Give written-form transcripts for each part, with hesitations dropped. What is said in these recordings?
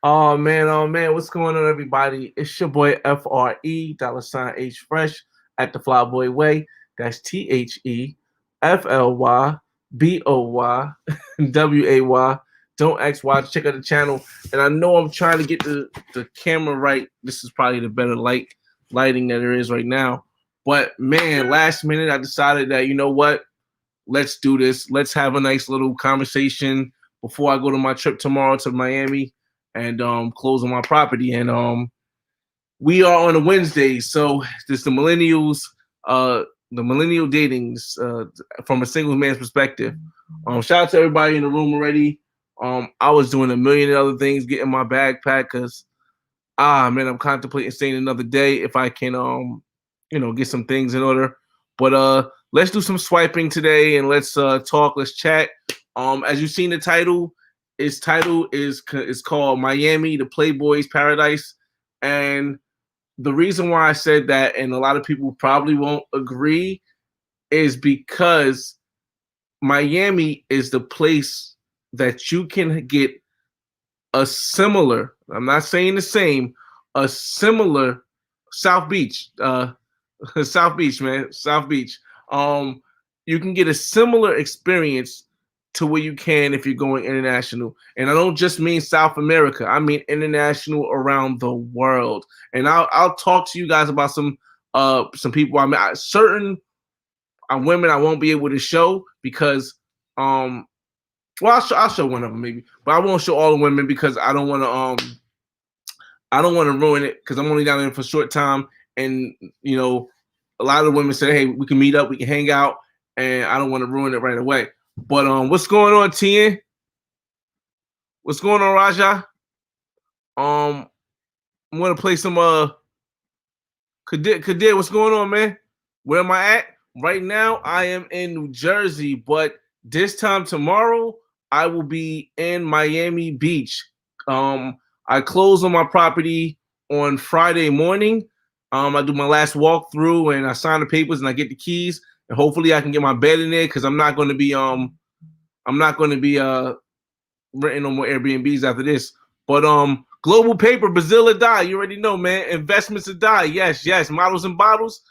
Oh man, what's going on, everybody? It's your boy FRE $H Fresh at the Flyboy Way. That's TheFlyBoy Don't ask why. Check out the channel. And I know I'm trying to get the camera right. This is probably the better lighting that there is right now. But man, last minute I decided that, you know what? Let's do this. Let's have a nice little conversation before I go to my trip tomorrow to Miami and close on my property. And we are on a Wednesday, so this the millennial datings from a single man's perspective. Shout out to everybody in the room already. I was doing a million other things, getting my bag packed because man, I'm contemplating staying another day if I can get some things in order. But let's do some swiping today and let's talk, let's chat. As you've seen the title, its title is called Miami, the Playboy's Paradise. And the reason why I said that, and a lot of people probably won't agree, is because Miami is the place that you can get a similar, I'm not saying the same, a similar South Beach, South Beach, man, South Beach. You can get a similar experience to where you can if you're going international. And I don't just mean South America. I mean international around the world. And I'll talk to you guys about some people. I mean, certain women I won't be able to show because well, I'll show one of them maybe, but I won't show all the women because I don't want to ruin it because I'm only down there for a short time. And a lot of the women say, hey, we can meet up, we can hang out, and I don't want to ruin it right away. But what's going on, Tien? What's going on, Raja? I'm gonna play some Kadir, what's going on, man? Where am I at? Right now, I am in New Jersey, but this time tomorrow, I will be in Miami Beach. I close on my property on Friday morning. I do my last walkthrough and I sign the papers and I get the keys. And hopefully I can get my bed in there because I'm not going to be renting no more Airbnbs after this. But global paper, Brazil or die. You already know, man. Investments or die. Yes. Models and bottles,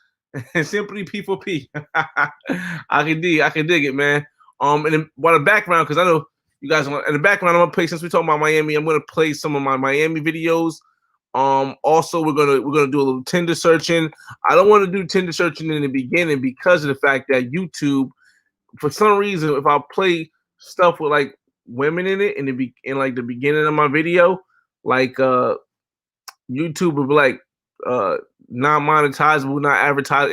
and simply P4P. I can dig it, man. And then, what the background, because I know you guys want in the background. I'm gonna play, since we're talking about Miami, I'm gonna play some of my Miami videos. Also, we're gonna do a little Tinder searching. I don't want to do Tinder searching in the beginning because of the fact that YouTube, for some reason, if I play stuff with like women in it in like the beginning of my video, like YouTube will be like not monetizable, not advertised.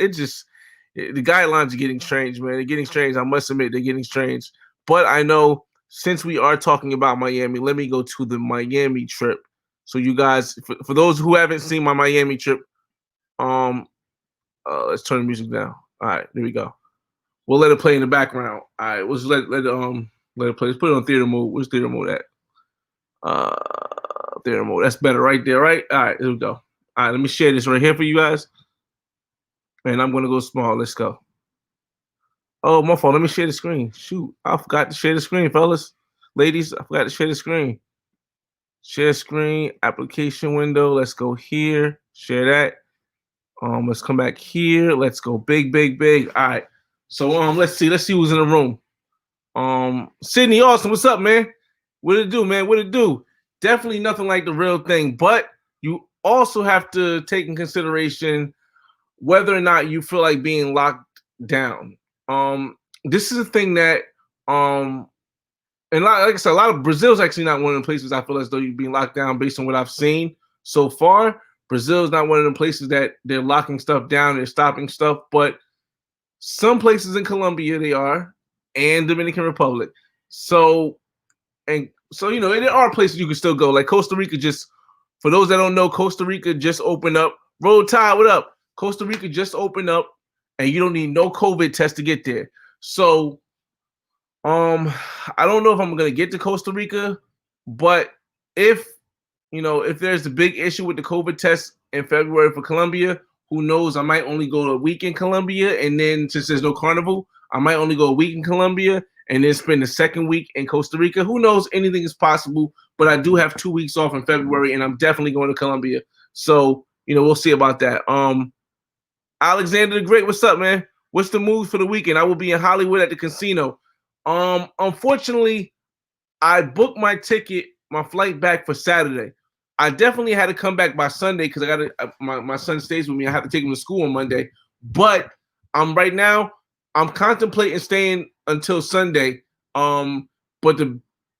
The guidelines are getting strange, man. They're getting strange. I must admit, they're getting strange. But I know since we are talking about Miami, let me go to the Miami trip. So you guys, for those who haven't seen my Miami trip, let's turn the music down. All right, there we go. We'll let it play in the background. All right, let's let it play. Let's put it on theater mode. Where's theater mode at? Theater mode. That's better right there, right? All right, here we go. All right, let me share this right here for you guys. And I'm gonna go small. Let's go. Oh, my fault. Let me share the screen. Shoot, I forgot to share the screen, fellas, ladies. I forgot to share the screen. Share screen, application window. Let's go here. Share that. Let's come back here. Let's go big. All right. So let's see who's in the room. Sydney Austin, what's up, man? What it do, man? What it do? Definitely nothing like the real thing, but you also have to take in consideration whether or not you feel like being locked down. This is a thing that and like I said, a lot of Brazil's actually not one of the places I feel as though you're being locked down based on what I've seen so far. Brazil's not one of the places that they're locking stuff down, they're stopping stuff, but some places in Colombia they are, and Dominican Republic. So there are places you can still go. Like Costa Rica for those that don't know, Costa Rica just opened up. Roll Tide, what up? Costa Rica just opened up, and you don't need no COVID test to get there. So I don't know if I'm gonna get to Costa Rica, but if there's a big issue with the COVID test in February for Colombia, who knows? I might only go a week in Colombia, and then since there's no carnival, I might only go a week in Colombia, and then spend the second week in Costa Rica. Who knows? Anything is possible. But I do have 2 weeks off in February, and I'm definitely going to Colombia. So we'll see about that. Alexander the Great, what's up, man? What's the move for the weekend? I will be in Hollywood at the casino. Unfortunately, I booked my flight back for Saturday. I definitely had to come back by Sunday because I got my son stays with me. I have to take him to school on Monday. But right now I'm contemplating staying until Sunday. But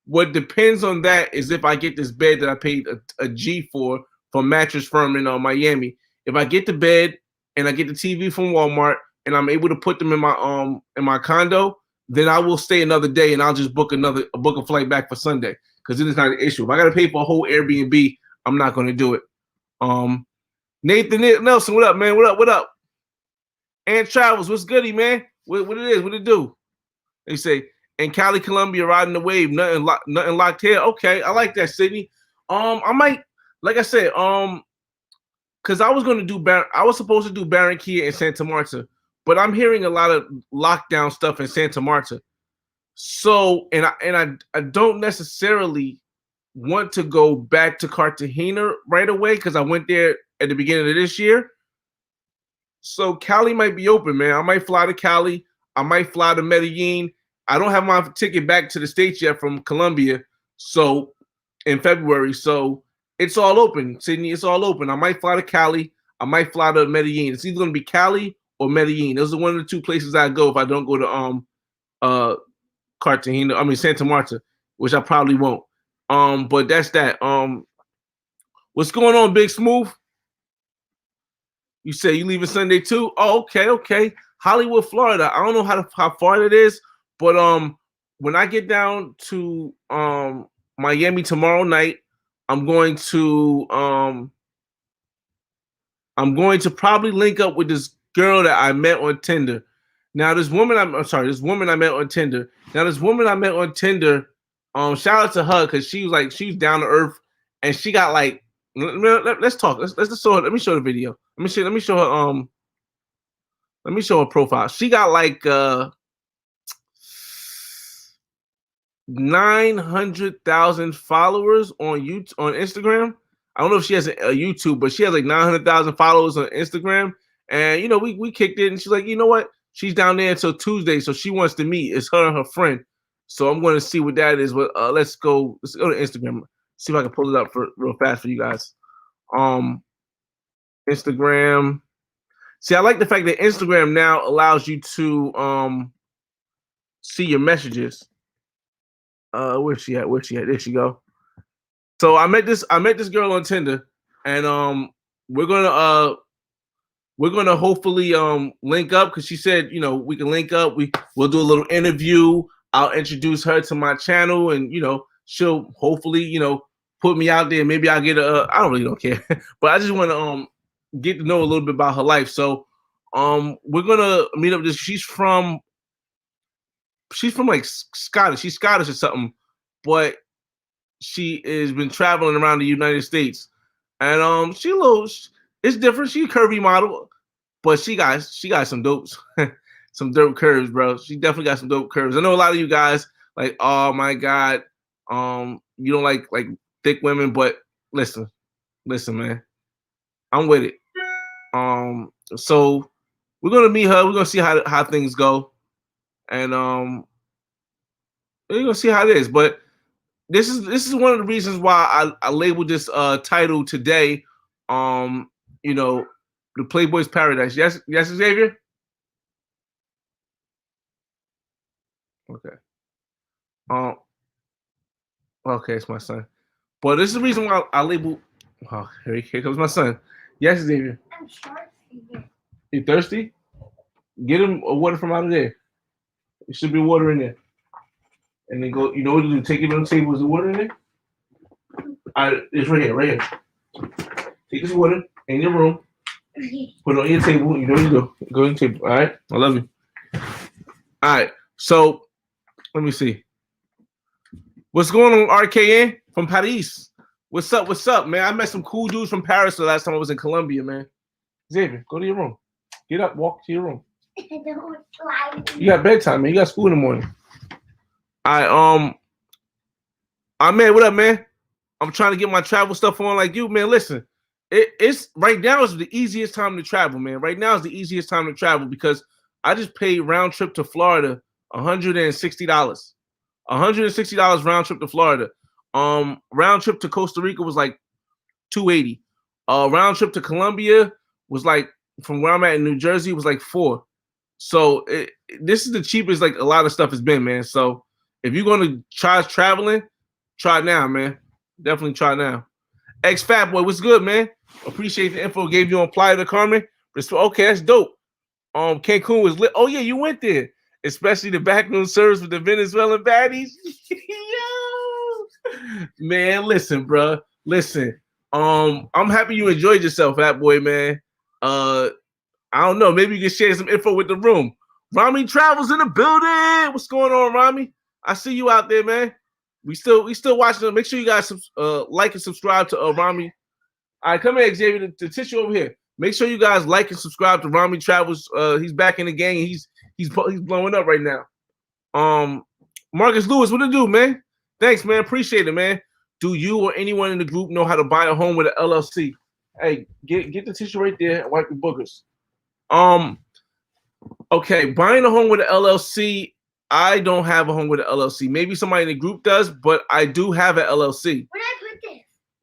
what depends on that is if I get this bed that I paid a G for from Mattress Firm in Miami. If I get the bed and I get the TV from Walmart and I'm able to put them in my condo, then I will stay another day and I'll just book a flight back for Sunday because it is not an issue. If I got to pay for a whole Airbnb, I'm not going to do it. Nathan Nelson, what up, man? What up? And Travels, what's goody, man? What it do? They say, in Cali, Colombia, riding the wave, nothing locked here. Okay, I like that, Sydney. I might, like I said, because I was supposed to do Barranquilla and Santa Marta, but I'm hearing a lot of lockdown stuff in Santa Marta. So, and I don't necessarily want to go back to Cartagena right away because I went there at the beginning of this year. So Cali might be open, man. I might fly to Cali. I might fly to Medellin. I don't have my ticket back to the States yet from Colombia, so in February. So it's all open, Sydney. It's all open. I might fly to Cali. I might fly to Medellin. It's either going to be Cali or Medellin. Those are one of the two places I go if I don't go to Cartagena. I mean Santa Marta, which I probably won't. But that's that. What's going on, Big Smooth? You say you leaving Sunday too? Oh, okay. Hollywood, Florida. I don't know how far it is, but when I get down to Miami tomorrow night, I'm going to probably link up with this girl that I met on Tinder. Now, this woman I met on Tinder. Shout out to her because she was down to earth, and she got like. Let's talk. Let's show her. Let me show the video. Let me show her. Let me show her profile. She got like 900,000 followers on Instagram. I don't know if she has a YouTube, but she has like 900,000 followers on Instagram. And we kicked it, and she's like, you know what? She's down there until Tuesday, so she wants to meet. It's her and her friend. So I'm going to see what that is. But let's go to Instagram. See if I can pull it up real fast for you guys. Instagram. See, I like the fact that Instagram now allows you to see your messages. Where's she at? There she go. So I met this girl on Tinder, and we're gonna hopefully link up because she said we can link up. We'll do a little interview. I'll introduce her to my channel, and she'll hopefully put me out there. Maybe I'll get I don't care, but I just want to get to know a little bit about her life. So we're gonna meet up. She's from like Scottish. She's Scottish or something, but she has been traveling around the United States, and it's different. She's a curvy model, but she got some dope some dope curves, bro. She definitely got some dope curves. I know a lot of you guys like, oh my god, you don't like thick women, but listen, man, I'm with it. So we're gonna meet her. We're gonna see how things go, and we're gonna see how it is. But this is one of the reasons why I labeled this title today. The Playboy's Paradise. Yes, Xavier. Okay. Okay, it's my son. But this is the reason why I label. Oh, here comes my son. Yes, Xavier. I'm thirsty. You thirsty? Get him a water from out of there. There should be water in there. And then go. You know what to do? Take it on the table. Is the water in there? It's right here. Take this water in your room. Put it on your table. You know what to do. Go on your table. All right. I love you. All right. So let me see. What's going on, RKN from Paris? What's up, man? I met some cool dudes from Paris the last time I was in Colombia, man. Xavier, go to your room. Get up, walk to your room. You got bedtime, man. You got school in the morning. I man, what up, man? I'm trying to get my travel stuff on like you, man. Listen, it's right now is the easiest time to travel, man. Right now is the easiest time to travel because I just paid round trip to Florida $160. $160 round trip to Florida. Round trip to Costa Rica was like 280. Round trip to Colombia was like from where I'm at in New Jersey was like 4. So this is the cheapest like a lot of stuff has been, man. So if you're gonna try traveling, try it now, man. Definitely try it now. Ex Fat Boy, what's good, man? Appreciate the info gave you on Playa del Carmen. Okay, that's dope. Cancun was lit. Oh yeah, you went there, especially the backroom service with the Venezuelan baddies. Yo, man, listen, bro, listen. I'm happy you enjoyed yourself, Fat Boy, man. I don't know. Maybe you can share some info with the room. Rami Travels in the building. What's going on, Rami? I see you out there, man. We still watching. Make sure you guys like and subscribe to Rami. All right, come here, Xavier. The tissue over here. Make sure you guys like and subscribe to Rami Travels. He's back in the gang. He's blowing up right now. Marcus Lewis, what it do, man? Thanks, man. Appreciate it, man. Do you or anyone in the group know how to buy a home with an LLC? Hey, get the tissue right there and wipe your boogers. Okay, buying a home with an LLC. I don't have a home with an LLC. Maybe somebody in the group does, but I do have an LLC. Where did I put this?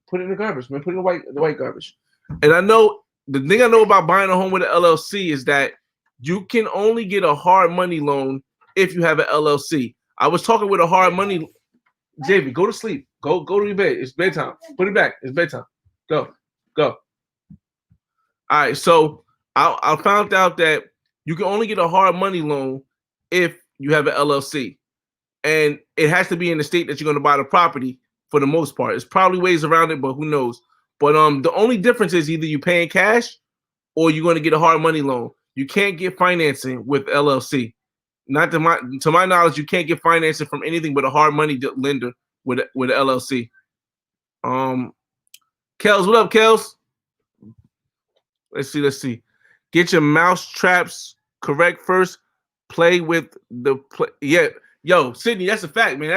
Put it in the garbage, man. Put it in the white garbage. And I know the thing I know about buying a home with an LLC is that you can only get a hard money loan if you have an LLC. I was talking with a hard money. Xavier, go to sleep. Go to your bed. It's bedtime. Put it back. It's bedtime. Go. All right. So I found out that you can only get a hard money loan if you have an LLC, and it has to be in the state that you're going to buy the property for the most part. There's probably ways around it, but who knows? But the only difference is either you paying cash or you're going to get a hard money loan. You can't get financing with LLC. Not to my knowledge, you can't get financing from anything but a hard money lender with an LLC. Kels, what up, Kels? Let's see. Get your mouse traps correct first. Play with the play. Yeah, yo, Sydney, that's a fact, man.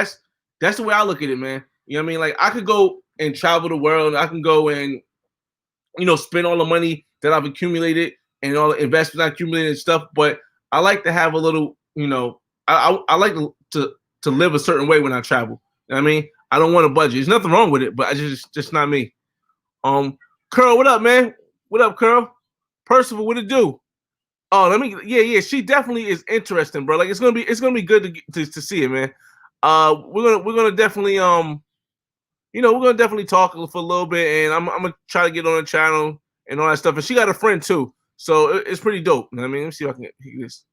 That's the way I look at it, man. You know what I mean? Like I could go and travel the world. I can go and spend all the money that I've accumulated and all the investments I accumulated and stuff. But I like to have a little, I like to live a certain way when I travel. You know what I mean? I don't want to budget. There's nothing wrong with it, but I just not me. Curl, what up, man? What up, Curl? Percival, what it do? Oh, yeah. She definitely is interesting, bro. Like it's gonna be good to see it, man. We're gonna definitely we're gonna definitely talk for a little bit, and I'm gonna try to get on the channel and all that stuff. And she got a friend too, so it's pretty dope. You know what I mean, let me see if I can get this.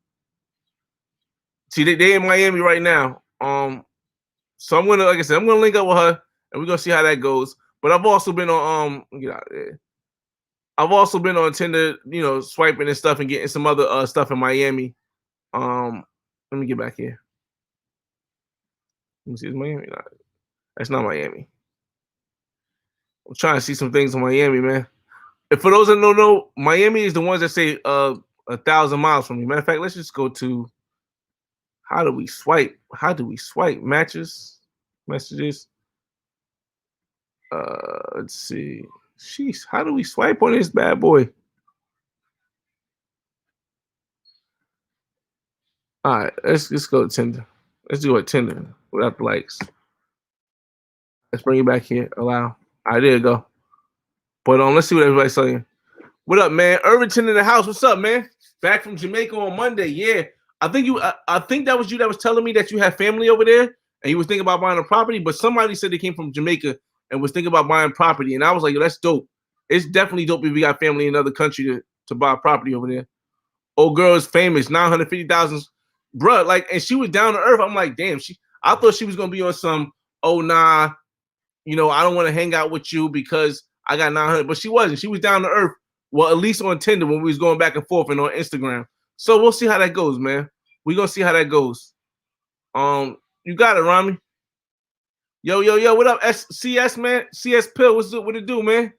See, they in Miami right now. So I'm gonna, like I said, I'm gonna link up with her, and we're gonna see how that goes. But I've also been on get out of there. I've also been on Tinder, swiping and stuff and getting some other stuff in Miami. Let me get back here. Let me see, is Miami? Not, that's not Miami. I'm trying to see some things in Miami, man. And for those that don't know, Miami is the ones that say 1,000 miles from me. Matter of fact, let's just go to how do we swipe? Messages. Let's see. Jeez, how do we swipe on this bad boy? All right, let's go to Tinder. Let's do a Tinder without the likes. Let's bring it back here. Allow. All right, there you go. But let's see what everybody's saying. What up, man? Irvington in the house. What's up, man? Back from Jamaica on Monday. Yeah, I think that was you that was telling me that you have family over there and you was thinking about buying a property. But somebody said they came from Jamaica and was thinking about buying property, and I was like, yo, that's dope. It's definitely dope if you got family in another country to buy a property over there. Old girl is famous, 950,000, bruh. Like, and she was down to earth. I'm like, damn. I thought she was gonna be on some. Oh nah, I don't want to hang out with you because I got 900. But she wasn't. She was down to earth. Well, at least on Tinder when we was going back and forth and on Instagram. So we'll see how that goes, man. We're gonna see how that goes. You got it, Rami. Yo, what up, CS, man? CS Pill, what it do, man?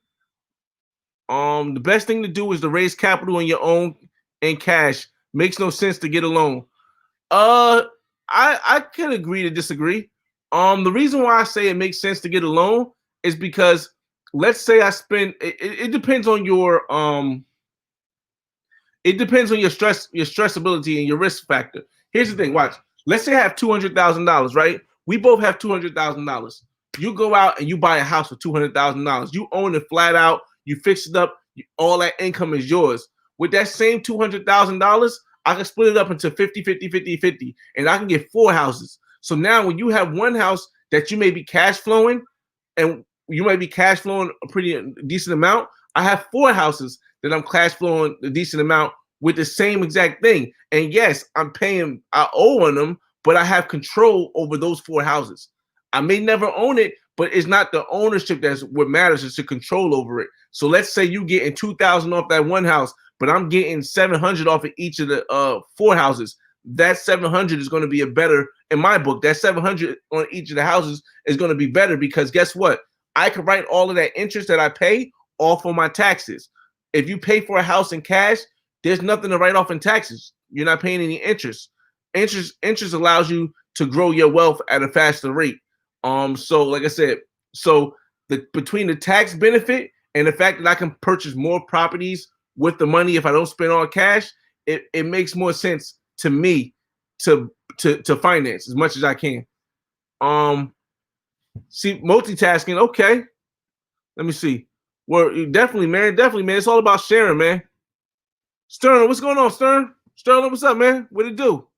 The best thing to do is to raise capital on your own in cash. Makes no sense to get a loan. I I can agree to disagree. The reason why I say it makes sense to get a loan is because let's say I spend it depends on your it depends on your stressability and your risk factor. Here's the thing, watch. Let's say I have $200,000, right? We both have $200,000. You go out and you buy a house for $200,000. You own it flat out. You fix it up. All that income is yours. With that same $200,000, I can split it up into 50, 50, 50, 50, and I can get 4 houses. So now when you have one house that you may be cash flowing, and you might be cash flowing a pretty decent amount, I have 4 houses that I'm cash flowing a decent amount with the same exact thing. And yes, I owe on them, but I have control over those 4 houses. I may never own it, but it's not the ownership that's what matters. It's the control over it. So let's say you getting 2,000 off that one house, but I'm getting 700 off of each of the 4 houses. That 700 is going to be a better, in my book, that 700 on each of the houses is going to be better because guess what? I can write all of that interest that I pay off on my taxes. If you pay for a house in cash, there's nothing to write off in taxes. You're not paying any interest. Interest allows you to grow your wealth at a faster rate. So like I said, so between the tax benefit and the fact that I can purchase more properties with the money if I don't spend all cash, it makes more sense to me to finance as much as I can. See, multitasking, okay. Let me see. Well, definitely, man. It's all about sharing, man. Sterling, what's going on, Stern? Sterling, what's up, man? What it do?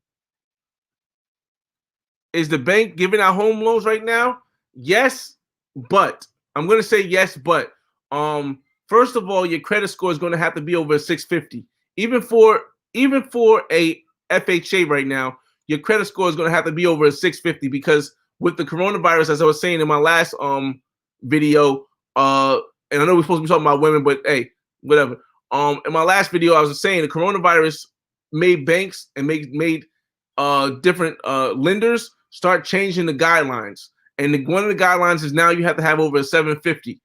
Is the bank giving out home loans right now? Yes, but I'm gonna say yes, but first of all, your credit score is gonna have to be over 650. Even for a FHA right now, your credit score is gonna have to be over 650 because with the coronavirus, as I was saying in my last video, and I know we're supposed to be talking about women, but hey, whatever. In my last video, I was saying the coronavirus made banks and made different lenders start changing the guidelines. And one of the guidelines is now you have to have over a 750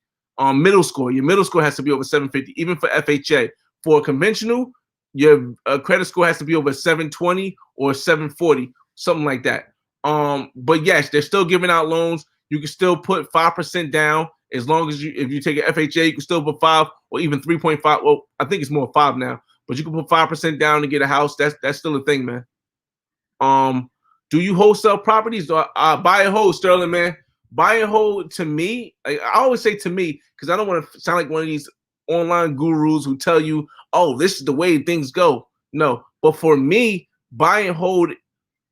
middle score. Your middle score has to be over 750, even for FHA. For conventional, your credit score has to be over 720 or 740, something like that. But yes, they're still giving out loans. You can still put 5% down as long as if you take an FHA, you can still put 5 or even 3.5. Well, I think it's more 5 now, but you can put 5% down to get a house. That's still a thing, man. Do you wholesale properties? Do I buy and hold, Sterling, man? Buy and hold to me, I always say to me, because I don't want to sound like one of these online gurus who tell you, oh, this is the way things go. No, but for me, buy and hold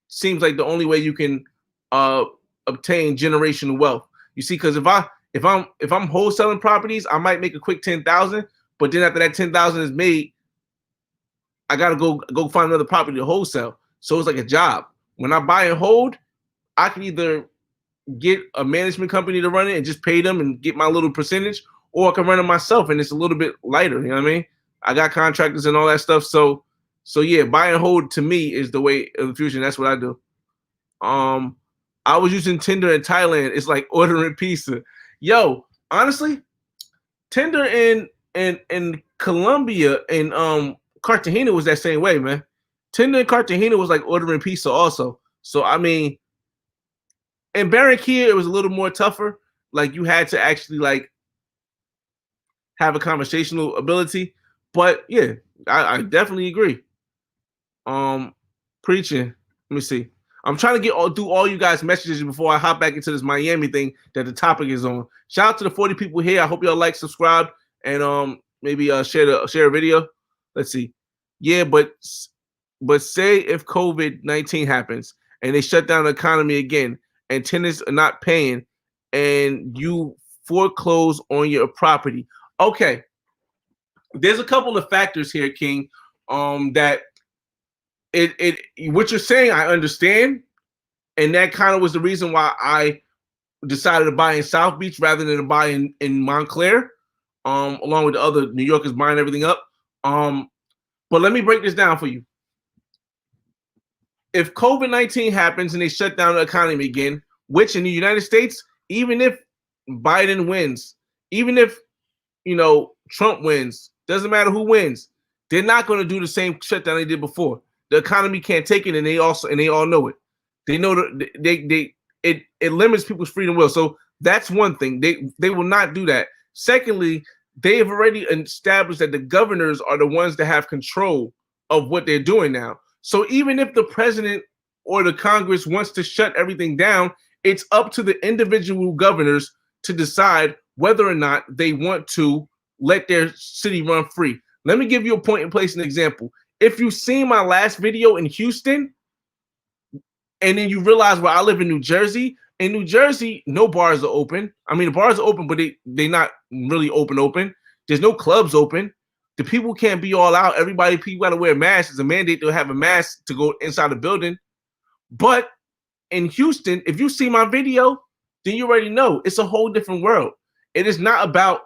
seems like the only way you can obtain generational wealth. You see, because if I'm wholesaling properties, I might make a quick 10,000, but then after that 10,000 is made, I gotta go find another property to wholesale. So it's like a job. When I buy and hold, I can either get a management company to run it and just pay them and get my little percentage, or I can run it myself and it's a little bit lighter. You know what I mean? I got contractors and all that stuff. So yeah, buy and hold to me is the way of the future. That's what I do. I was using Tinder in Thailand. It's like ordering pizza. Yo, honestly, Tinder in Colombia and Cartagena was that same way, man. Tinder in Cartagena was like ordering pizza also. So I mean, in Barranquilla it was a little more tougher. Like you had to actually like have a conversational ability. But yeah, I definitely agree. Preaching. Let me see. I'm trying to get through all you guys' messages before I hop back into this Miami thing that the topic is on. Shout out to the 40 people here. I hope y'all like, subscribe, and maybe share a video. Let's see. Yeah, but say if COVID-19 happens and they shut down the economy again and tenants are not paying and you foreclose on your property. Okay. There's a couple of factors here, King, that what you're saying, I understand. And that kind of was the reason why I decided to buy in South Beach rather than to buy in Montclair, along with the other New Yorkers buying everything up. But let me break this down for you. If COVID-19 happens and they shut down the economy again, which in the United States, even if Biden wins, even if Trump wins, doesn't matter who wins, they're not going to do the same shutdown they did before. The economy can't take it, and they all know it. They know that it limits people's freedom will. So that's one thing. They will not do that. Secondly, they have already established that the governors are the ones that have control of what they're doing now. So even if the president or the Congress wants to shut everything down, it's up to the individual governors to decide whether or not they want to let their city run free. Let me give you a point and place an example. If you've seen my last video in Houston, and then you realize, well, I live in New Jersey. In New Jersey, no bars are open. I mean, the bars are open, but they not really open. There's no clubs open. The people can't be all out. People got to wear masks. It's a mandate to have a mask to go inside the building. But in Houston, if you see my video, then you already know it's a whole different world. It's not about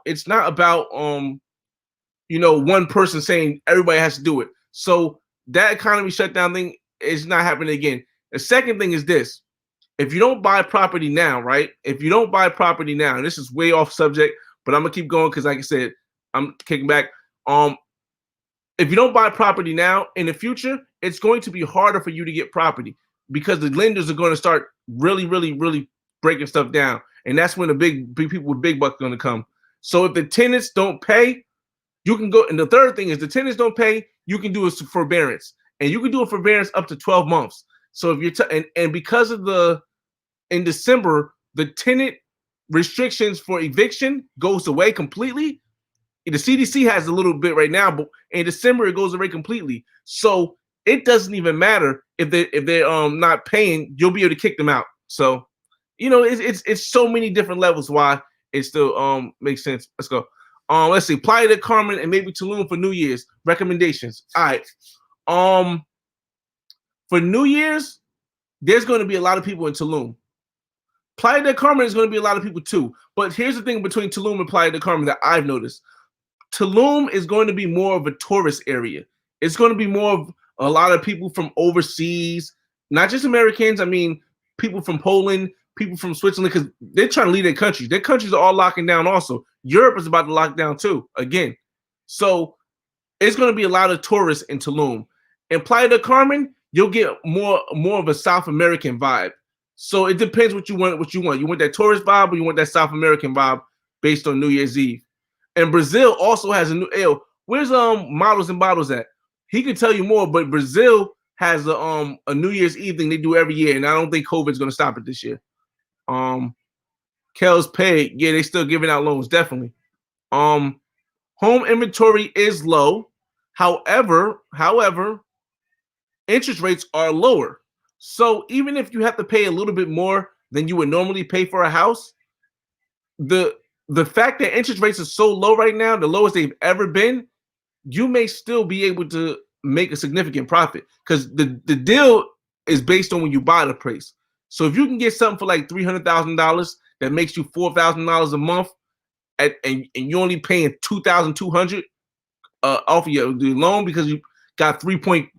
one person saying everybody has to do it. So that economy shutdown thing is not happening again. The second thing is this. If you don't buy property now, right? If you don't buy property now, and this is way off subject, but I'm gonna keep going because like I said, I'm kicking back. If you don't buy property now, in the future, it's going to be harder for you to get property because the lenders are going to start really, really, really breaking stuff down. And that's when the big people with big bucks are going to come. So if the tenants don't pay, you can go. And the third thing is the tenants don't pay, you can do a forbearance. And you can do a forbearance up to 12 months. So if you're and because of in December, the tenant restrictions for eviction goes away completely. The CDC has a little bit right now, but in December it goes away completely. So it doesn't even matter if they're not paying, you'll be able to kick them out. So it's so many different levels why it still makes sense. Let's go. Let's see, Playa del Carmen and maybe Tulum for New Year's recommendations. All right. For New Year's, there's going to be a lot of people in Tulum. Playa del Carmen is going to be a lot of people too. But here's the thing between Tulum and Playa del Carmen that I've noticed. Tulum is going to be more of a tourist area. It's going to be more of a lot of people from overseas, not just Americans. I mean, people from Poland, people from Switzerland, because they're trying to leave their countries. Their countries are all locking down also. Europe is about to lock down too, again. So it's going to be a lot of tourists in Tulum. In Playa del Carmen, you'll get more of a South American vibe. So it depends what you want. You want that tourist vibe or you want that South American vibe based on New Year's Eve. And Brazil also has a new where's Models and Bottles at? He could tell you more, but Brazil has a New Year's Eve thing they do every year, and I don't think COVID's gonna stop it this year. Kel's paid, yeah, they still giving out loans, definitely. Home inventory is low. However, interest rates are lower. So even if you have to pay a little bit more than you would normally pay for a house, the fact that interest rates are so low right now, the lowest they've ever been, you may still be able to make a significant profit because the deal is based on when you buy the place. So if you can get something for like $300,000 that makes you $4,000 a month, and you're only paying $2,200 off of your loan because you got 3.2%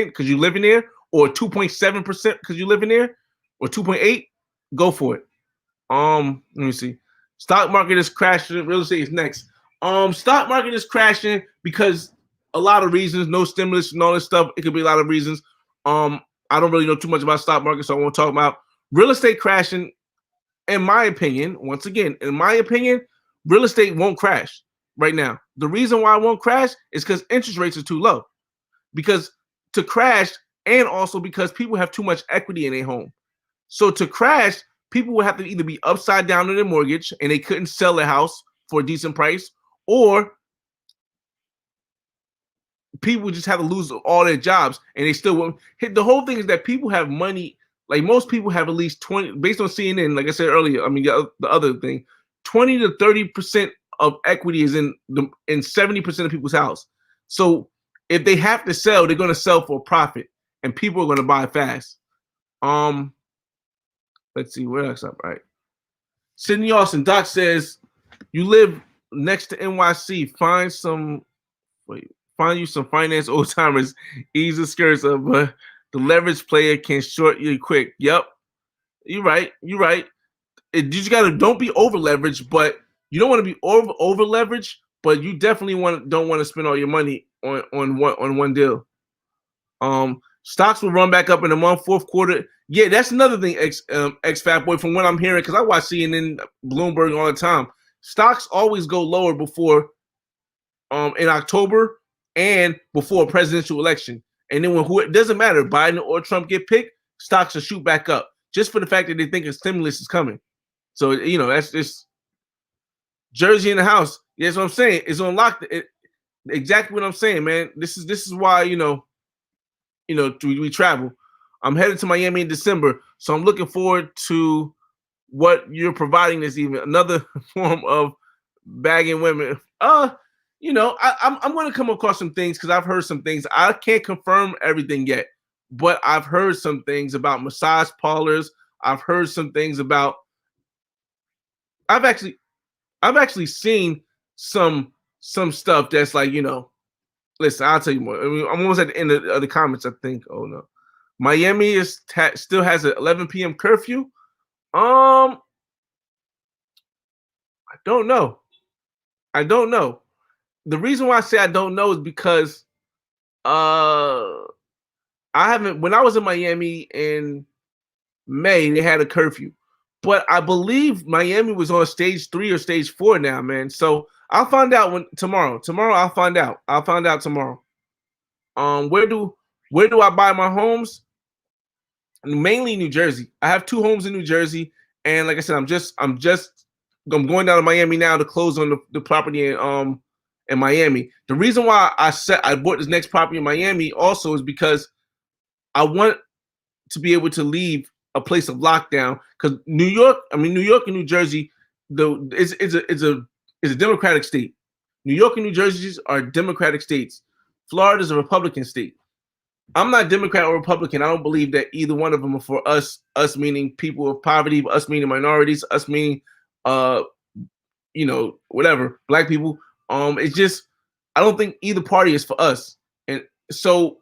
because you live in there, or 2.7% because you live in there, or 2.8, go for it. Let me see. Stock market is crashing. Real estate is next. Stock market is crashing because a lot of reasons. No stimulus and all this stuff. It could be a lot of reasons. I don't really know too much about stock market, so I won't talk about real estate crashing. In my opinion, once again, real estate won't crash right now. The reason why it won't crash is because interest rates are too low. Because to crash, and also because people have too much equity in their home. So to crash, people would have to either be upside down in their mortgage and they couldn't sell their house for a decent price, or people just have to lose all their jobs and they still won't. The whole thing is that people have money. Like most people have at least 20, based on CNN, like I said earlier, I mean, the other thing, 20 to 30% of equity is in 70% of people's house. So if they have to sell, they're going to sell for a profit and people are going to buy fast. Let's see, where else up, right? Sydney Austin, Doc says, you live next to NYC, find you some finance old timers, ease the skirts up, but the leverage player can short you quick. Yep. You're right. You just don't be over leveraged, but you don't want to be over leveraged, but you definitely don't want to spend all your money on one deal. Stocks will run back up in the month, fourth quarter. Yeah, that's another thing, X Fat Boy, from what I'm hearing, because I watch CNN, Bloomberg all the time. Stocks always go lower before in October and before a presidential election. And then when it doesn't matter, Biden or Trump get picked, stocks will shoot back up just for the fact that they think a stimulus is coming. So that's just Jersey in the house. Yeah, that's what I'm saying. It's on lock. Exactly what I'm saying, man. This is why we travel. I'm headed to Miami in December, so I'm looking forward to what you're providing this evening. Another form of bagging women. I'm going to come across some things because I've heard some things. I can't confirm everything yet, but I've heard some things about massage parlors. I've heard some things about. I've actually seen some stuff that's like, listen, I'll tell you more. I mean, I'm almost at the end of the comments, I think. Oh no. Miami still has an 11 p.m. curfew. I don't know. The reason why I say I don't know is because I haven't. When I was in Miami in May, they had a curfew, but I believe Miami was on stage 3 or stage 4 now, man. So I'll find out tomorrow. Tomorrow I'll find out. I'll find out tomorrow. Where do I buy my homes? Mainly New Jersey. I have 2 homes in New Jersey, and like I said, I'm going down to Miami now to close on the property in Miami. The reason why I bought this next property in Miami also is because I want to be able to leave a place of lockdown, because New York and New Jersey, it's a Democratic state. New York and New Jersey are Democratic states. Florida is a Republican state. I'm not Democrat or Republican. I don't believe that either one of them are for us. Us meaning people of poverty, us meaning minorities, us meaning whatever, black people. It's just I don't think either party is for us. And so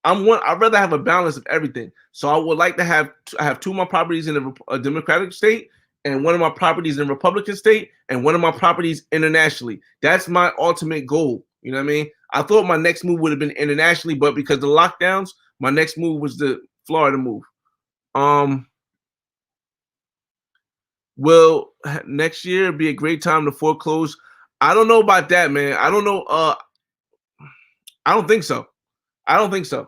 I'd rather have a balance of everything. So I would like to have 2 of my properties in a Democratic state, and 1 of my properties in a Republican state, and 1 of my properties internationally. That's my ultimate goal. You know what I mean? I thought my next move would have been internationally, but because of the lockdowns, my next move was the Florida move. Will next year be a great time to foreclose? I don't know about that, man. I don't know. I don't think so. I don't think a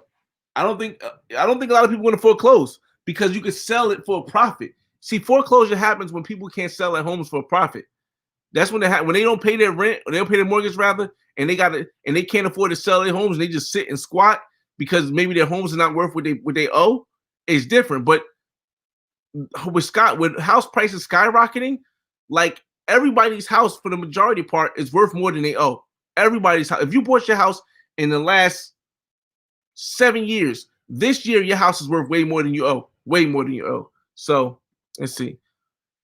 lot of people want to foreclose because you could sell it for a profit. See, foreclosure happens when people can't sell their homes for a profit. That's when when they don't pay their rent, or they don't pay their mortgage rather, and they can't afford to sell their homes, and they just sit and squat because maybe their homes are not worth what they owe. It's different. But with house prices skyrocketing, like everybody's house for the majority part is worth more than they owe. Everybody's house. If you bought your house in the last 7 years, this year your house is worth way more than you owe. Way more than you owe. So let's see.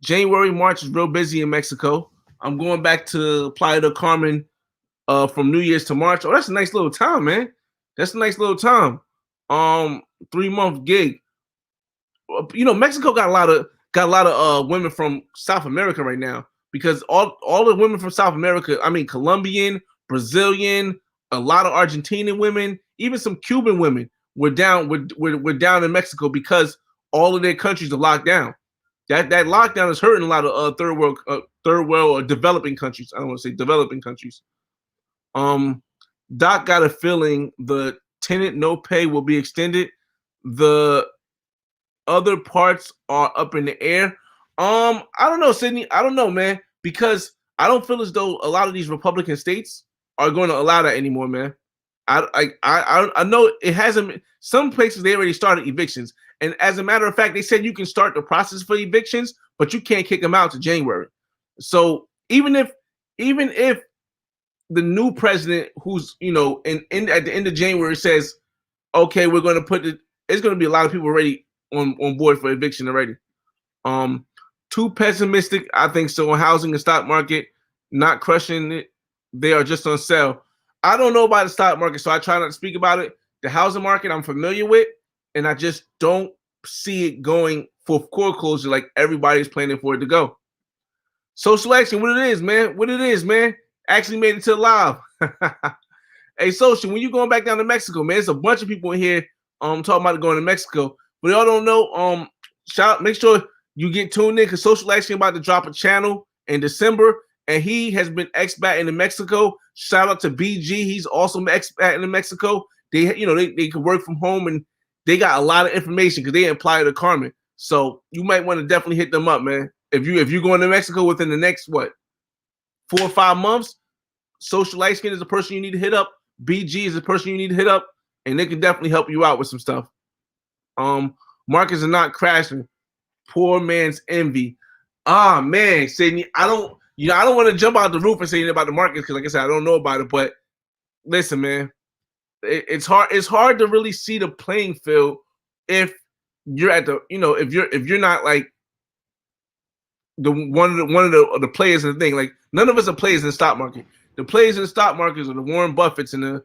January, March is real busy in Mexico. I'm going back to Playa del Carmen from New Year's to March. Oh, that's a nice little time, man. That's a nice little time. 3-month gig. Mexico got a lot of women from South America right now, because all the women from South America, I mean Colombian, Brazilian, a lot of Argentinian women, even some Cuban women were down in Mexico because all of their countries are locked down. That lockdown is hurting a lot of third world or developing countries. I don't want to say developing countries. Doc got a feeling the tenant no pay will be extended. The other parts are up in the air. I don't know, Sydney. I don't know, man, because I don't feel as though a lot of these Republican states are going to allow that anymore, man. I know it hasn't. Some places they already started evictions, and as a matter of fact, they said you can start the process for evictions, but you can't kick them out to January. So even if the new president, who's at the end of January, says, okay, we're going to put it, it's going to be a lot of people already on board for eviction already. Too pessimistic, I think so, on housing and stock market, not crushing it. They are just on sale. I don't know about the stock market, so I try not to speak about it. The housing market I'm familiar with, and I just don't see it going for foreclosure like everybody's planning for it to go. Social action, what it is, man. Actually made it to live. Hey, Social, when you going back down to Mexico, man, there's a bunch of people in here talking about going to Mexico. But y'all don't know. Make sure you get tuned in because Social Action about to drop a channel in December, and he has been expating in Mexico. Shout out to BG. He's also expating in Mexico. They can work from home, and they got a lot of information because they apply to Carmen. So you might want to definitely hit them up, man. If you're going to Mexico within the next 4 or 5 months, Social Light Skin is the person you need to hit up. BG is the person you need to hit up, and they can definitely help you out with some stuff. Markets are not crashing. Poor man's envy. Man, Sydney, I don't want to jump out the roof and say anything about the markets because, like I said, I don't know about it. But listen, man, it's hard. It's hard to really see the playing field if you're at the, if you're not like the one of the players in the thing. Like none of us are players in the stock market. The players in the stock markets are the Warren Buffetts and the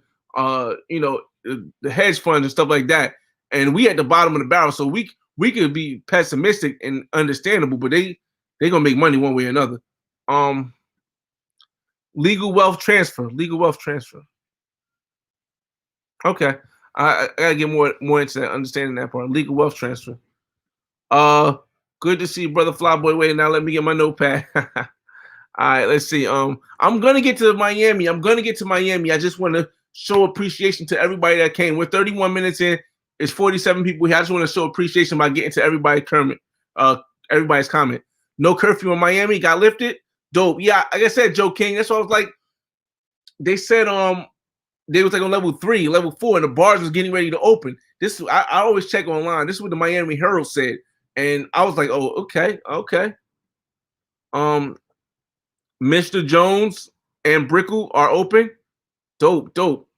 hedge funds and stuff like that. And we at the bottom of the barrel, so we could be pessimistic and understandable, but they gonna make money one way or another. Legal wealth transfer. Okay, I gotta get more into that, understanding that part. Legal wealth transfer. Good to see Brother Flyboy. Wait, now let me get my notepad. All right, let's see. I'm gonna get to Miami. I just want to show appreciation to everybody that came. We're 31 minutes in. It's 47 people here. I just want to show appreciation by getting to everybody's comment. No curfew in Miami got lifted. Dope. Yeah, like I said, Joe King. That's what I was like. They said they was like on level 3, level 4, and the bars was getting ready to open. I always check online. This is what the Miami Herald said, and I was like, oh, okay. Mr. Jones and Brickle are open. Dope.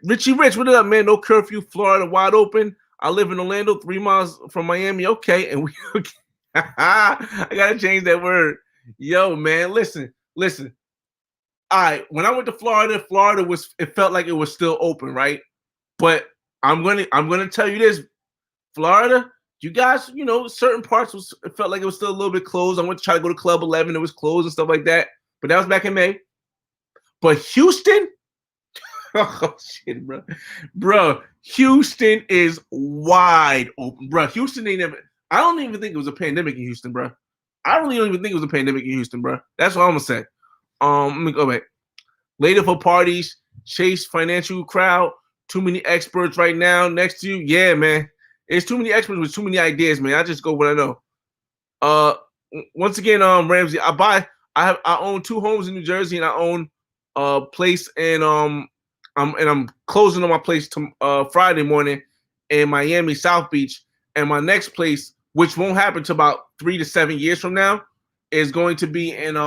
Richie Rich, what up, man? No curfew, Florida wide open. I live in Orlando, 3 miles from Miami. Okay, and I gotta change that word. Yo, man, listen. All right, when I went to Florida, it felt like it was still open, right? But I'm gonna tell you this, Florida, you guys, certain parts it felt like it was still a little bit closed. I went to try to go to Club 11, it was closed and stuff like that. But that was back in May. But Houston. Oh shit, bro. Houston is wide open, bro. Houston ain't ever. I don't even think it was a pandemic in Houston, bro. I really don't even think it was a pandemic in Houston, bro. That's what I'm gonna say. Let me go back. Later for parties, chase financial crowd. Too many experts right now next to you. Yeah, man. It's too many experts with too many ideas, man. I just go what I know. Once again, Ramsey, I own 2 homes in New Jersey, and I own a place in I'm closing on my place Friday morning in Miami, South Beach. And my next place, which won't happen to about 3 to 7 years from now, is going to be in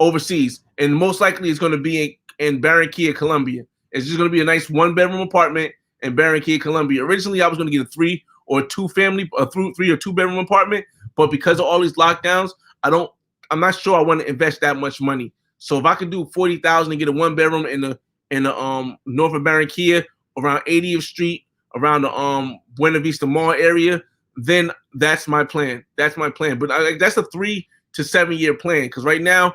overseas. And most likely it's going to be in Barranquilla, Colombia. It's just going to be a nice 1-bedroom apartment in Barranquilla, Colombia. Originally, I was going to get a 3 or 2 bedroom apartment, but because of all these lockdowns, I'm not sure I want to invest that much money. So if I could do $40,000 and get a 1-bedroom in the north of Barranquilla, around 80th Street, around the Buena Vista Mall area, then that's my plan. But that's a 3 to 7 year plan, because right now,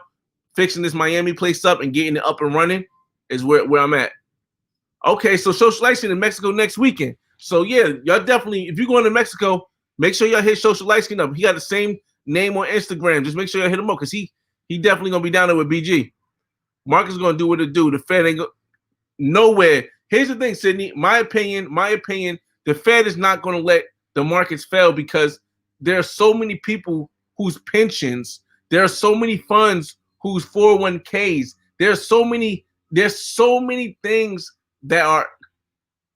fixing this Miami place up and getting it up and running is where I'm at. Okay, so socializing in Mexico next weekend. So yeah, y'all definitely, if you're going to Mexico, make sure y'all hit Social Light Skin up. He got the same name on Instagram. Just make sure y'all hit him up, because he definitely gonna be down there with BG. Marcus gonna do what it do. The Fed ain't nowhere. Here's the thing, Sydney. My opinion, the Fed is not gonna let the markets fail, because there are so many people whose pensions, there are so many funds whose 401ks, there's so many things that are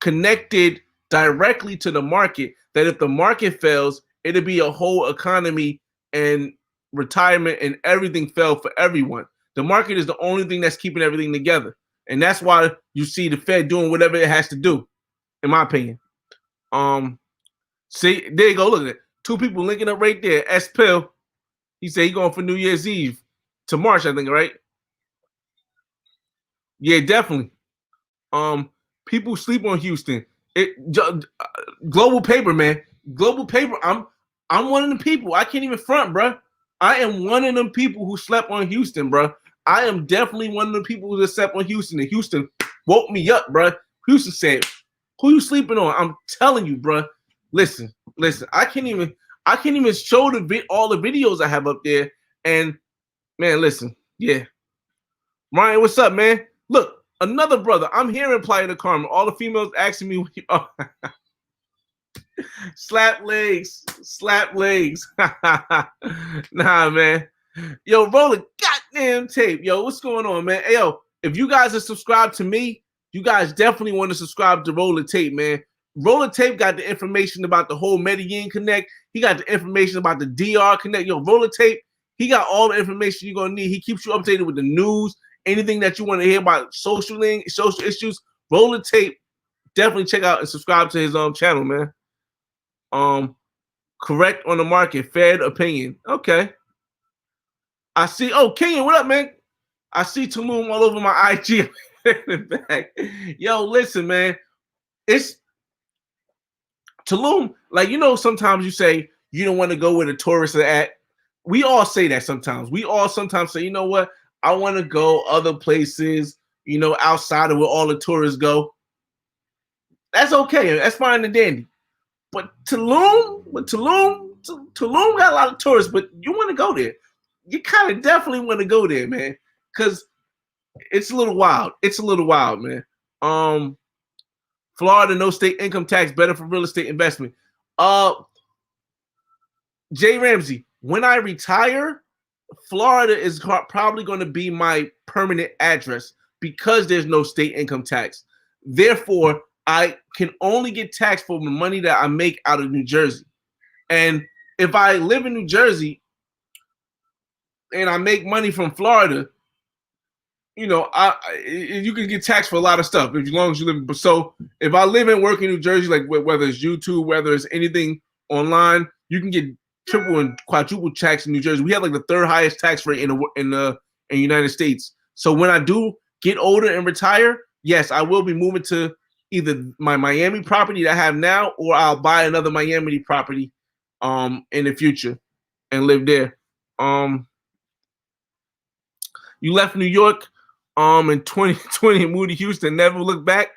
connected directly to the market, that if the market fails, it'll be a whole economy and retirement and everything fell for everyone. The market is the only thing that's keeping everything together. And that's why you see the Fed doing whatever it has to do, in my opinion. See, there you go. Look at it. 2 people linking up right there. S. Pill, he said he going for New Year's Eve to March, I think, right? Yeah, definitely. People sleep on Houston. Global paper, man. Global paper. I'm one of them people. I can't even front, bro. I am one of them people who slept on Houston, bro. I am definitely one of the people who slept on Houston. And Houston woke me up, bro. Houston said, Who you sleeping on? I'm telling you, bro. Listen. I can't even show all the videos I have up there. And man, listen. Yeah. Ryan, what's up, man? Look, another brother. I'm here in Playa del Carmen. All the females asking me, slap legs. Nah, man. Yo, roll a goddamn tape. Yo, what's going on, man? Hey, yo, if you guys are subscribed to me, you guys definitely want to subscribe to Roller Tape, man. Roller Tape got the information about the whole Medellin Connect. He got the information about the DR Connect. Yo, Roller Tape, he got all the information you're gonna need. He keeps you updated with the news, anything that you want to hear about social issues. Roller Tape, definitely check out and subscribe to his channel, man. Correct on the market, Fed opinion. Okay. I see. Oh, Kenyon, what up, man? I see Tulum all over my IG. Yo, listen, man. It's Tulum. Like, sometimes you say you don't want to go where the tourists are at. We all say that sometimes. We all sometimes say, you know what? I want to go other places, outside of where all the tourists go. That's okay. That's fine and dandy. But Tulum got a lot of tourists, but you want to go there. You kind of definitely want to go there, man, because it's a little wild. It's a little wild, man. Florida, no state income tax, better for real estate investment. Jay Ramsey, when I retire, Florida is probably going to be my permanent address because there's no state income tax. Therefore, I can only get taxed for the money that I make out of New Jersey. And if I live in New Jersey and I make money from Florida, you can get taxed for a lot of stuff as long as you live. So if I live and work in New Jersey, like whether it's YouTube, whether it's anything online, you can get triple and quadruple tax in New Jersey. We have like the third highest tax rate in the United States. So when I do get older and retire, yes, I will be moving to either my Miami property that I have now, or I'll buy another Miami property in the future and live there. You left New York in 2020 and moved to Houston, never looked back.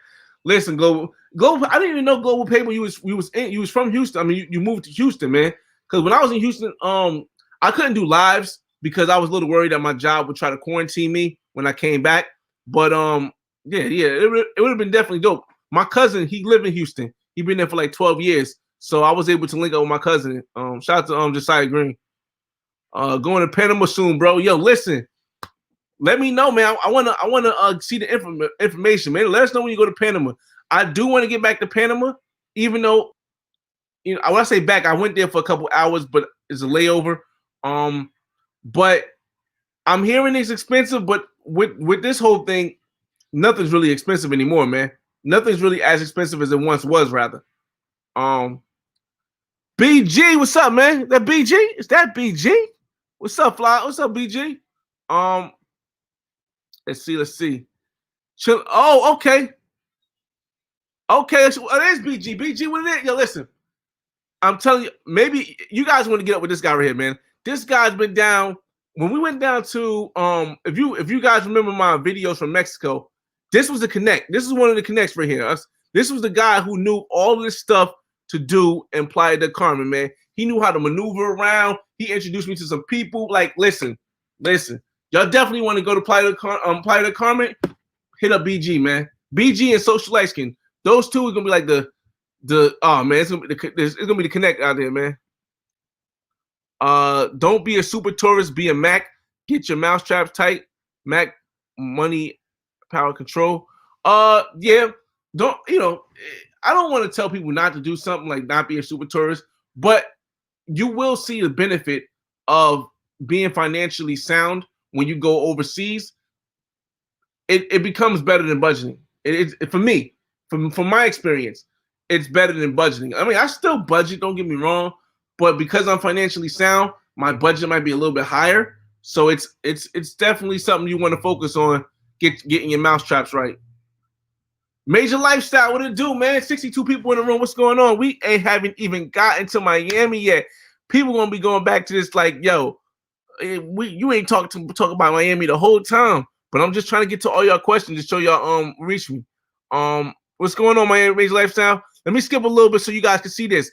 Listen, Global, I didn't even know Global Paper you was from Houston. I mean, you moved to Houston, man. Because when I was in Houston, I couldn't do lives because I was a little worried that my job would try to quarantine me when I came back. But it would have been definitely dope. My cousin, he lived in Houston. He been there for like 12 years. So I was able to link up with my cousin. Shout out to Josiah Green. Going to Panama soon, bro. Yo, listen. Let me know, man. I wanna see the information, man. Let us know when you go to Panama. I do want to get back to Panama, even though when I say back, I went there for a couple hours, but it's a layover. But I'm hearing it's expensive, but with this whole thing, nothing's really expensive anymore, man. Nothing's really as expensive as it once was, rather. BG, what's up, man? That BG? Is that BG? What's up, Fly? What's up, BG? Let's see. Chill. Oh, okay. Okay, it is BG. BG, what it is? Yo, listen. I'm telling you, maybe you guys want to get up with this guy right here, man. This guy's been down. When we went down to if you guys remember my videos from Mexico, this was the connect. This is one of the connects right here. This was the guy who knew all of this stuff to do in Playa del Carmen, man. He knew how to maneuver around. He introduced me to some people. Like, listen. Y'all definitely want to go to Playa del Carmen. Hit up BG, man. BG and Social Light Skin. Those two are gonna be like the oh man, it's gonna be the connect out there, man. Don't be a super tourist, be a Mac. Get your mouse traps tight. Mac money, power control. Yeah. I don't want to tell people not to do something like not be a super tourist, but you will see the benefit of being financially sound when you go overseas. It becomes better than budgeting. For me, from my experience, it's better than budgeting. I mean, I still budget, don't get me wrong, but because I'm financially sound, my budget might be a little bit higher. So it's definitely something you want to focus on, getting your mousetraps right. Major Lifestyle, what it do, man? 62 people in the room. What's going on? We haven't even gotten to Miami yet. People gonna be going back to this like, yo, you ain't talk about Miami the whole time. But I'm just trying to get to all y'all questions to show y'all reach me. What's going on, Miami Beach Lifestyle? Let me skip a little bit so you guys can see this.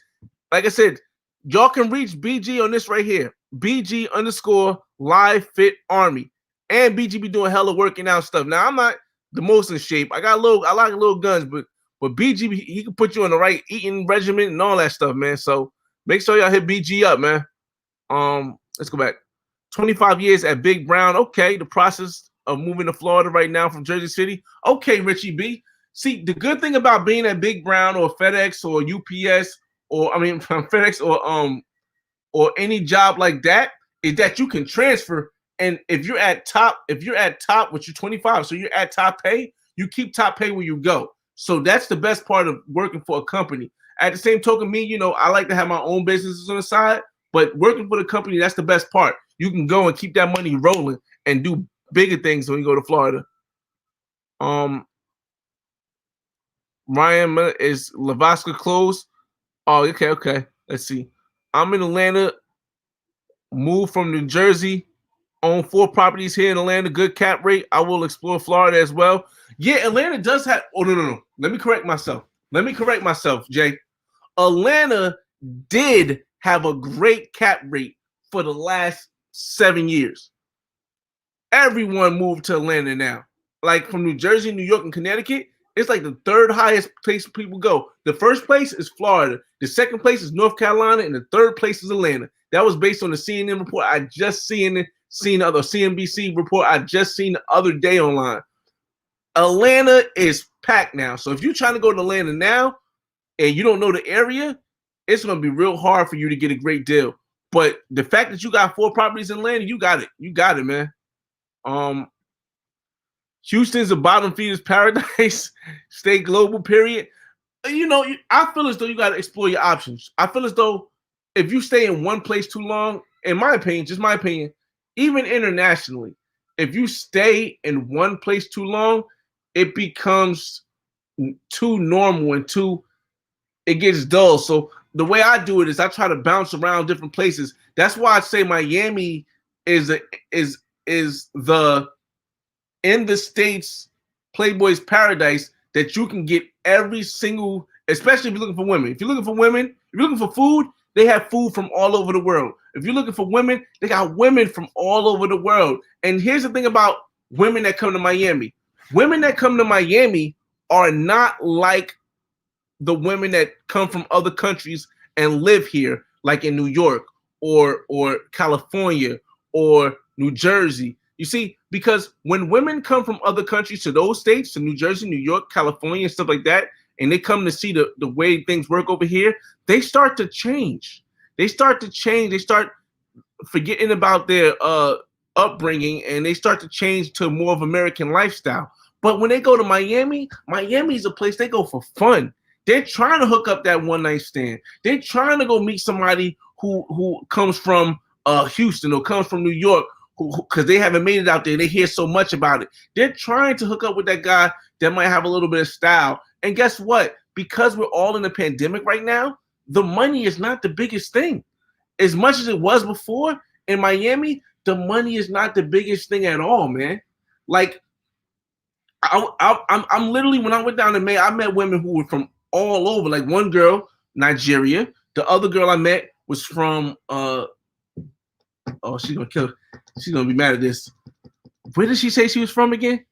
Like I said, y'all can reach BG on this right here. BG underscore live fit army. And BG be doing hella working out stuff. Now I'm not the most in shape. I like little guns, but BG he can put you on the right eating regimen and all that stuff, man. So make sure y'all hit BG up, man. Let's go back. 25 years at Big Brown. Okay, the process of moving to Florida right now from Jersey City. Okay, Richie B. See, the good thing about being at Big Brown or FedEx or UPS or FedEx or any job like that is that you can transfer. And if you're at top, which you're 25, so you're at top pay, you keep top pay where you go. So that's the best part of working for a company. At the same token, me, I like to have my own businesses on the side, but working for the company, that's the best part. You can go and keep that money rolling and do bigger things when you go to Florida. Ryan is Lavaska closed. Oh, okay. Let's see. I'm in Atlanta. Moved from New Jersey. Own 4 properties here in Atlanta. Good cap rate. I will explore Florida as well. Yeah, Atlanta does have. Oh no. Let me correct myself, Jay. Atlanta did have a great cap rate for the last 7 years. Everyone moved to Atlanta now. Like from New Jersey, New York, and Connecticut, it's like the 3rd highest place people go. The first place is Florida. The second place is North Carolina, and the 3rd place is Atlanta. That was based on the CNN report I just seen the other CNBC report I just seen the other day online. Atlanta is packed now. So if you're trying to go to Atlanta now and you don't know the area, it's going to be real hard for you to get a great deal. But the fact that you got 4 properties in Atlanta, you got it. You got it, man. Houston's a bottom feeder's paradise. Stay global, period. I feel as though you got to explore your options. I feel as though if you stay in one place too long, in my opinion, just my opinion, even internationally, if you stay in one place too long, it becomes too normal and it gets dull. So the way I do it is I try to bounce around different places. That's why I say Miami is the in the States Playboy's paradise, that you can get every single, especially if you're looking for women. If you're looking for food, they have food from all over the world. If you're looking for women, they got women from all over the world. And here's the thing about women that come to Miami. Women that come to Miami are not like the women that come from other countries and live here, like in New York or California or New Jersey. You see, because when women come from other countries to those states, to New Jersey, New York, California, and stuff like that, and they come to see the way things work over here, they start to change. They start forgetting about their upbringing, and they start to change to more of American lifestyle. But when they go to Miami, Miami's a place they go for fun. They're trying to hook up that one-night stand. They're trying to go meet somebody who comes from Houston or comes from New York, because they haven't made it out there. They hear so much about it. They're trying to hook up with that guy that might have a little bit of style. And guess what? Because we're all in a pandemic right now, the money is not the biggest thing. As much as it was before in Miami, the money is not the biggest thing at all, man. Like, I'm literally, when I went down to May, I met women who were from all over. Like one girl, Nigeria. The other girl I met was from she's gonna kill. She's gonna be mad at this. Where did she say she was from again?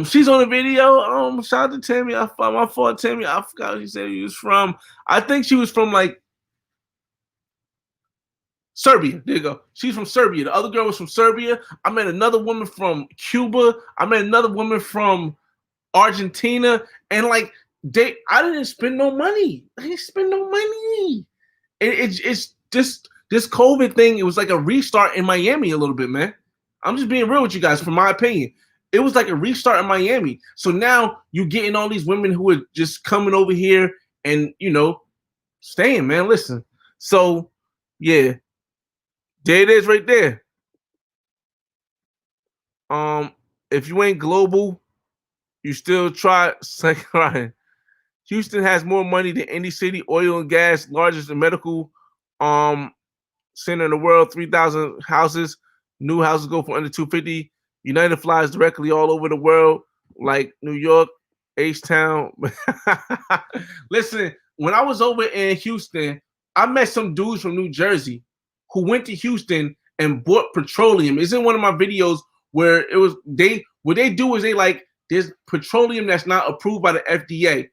She's on the video. Shout out to Tammy. My fault, Tammy. I forgot what she said she was from. I think she was from like Serbia. There you go. She's from Serbia. The other girl was from Serbia. I met another woman from Cuba. I met another woman from Argentina. And like I didn't spend no money. It's just this COVID thing. It was like a restart in Miami a little bit, man. I'm just being real with you guys, from my opinion. It was like a restart in Miami. So now you're getting all these women who are just coming over here and, staying, man. Listen. So, yeah. There it is right there. If you ain't global, you still try. Right. Houston has more money than any city, oil and gas, largest medical center in the world, 3,000 houses. New houses go for under 250. United flies directly all over the world, like New York H-Town. Listen, when I was over in Houston, I met some dudes from New Jersey who went to Houston and bought petroleum. It's in one of my videos where it was what they do is they like there's petroleum that's not approved by the FDA.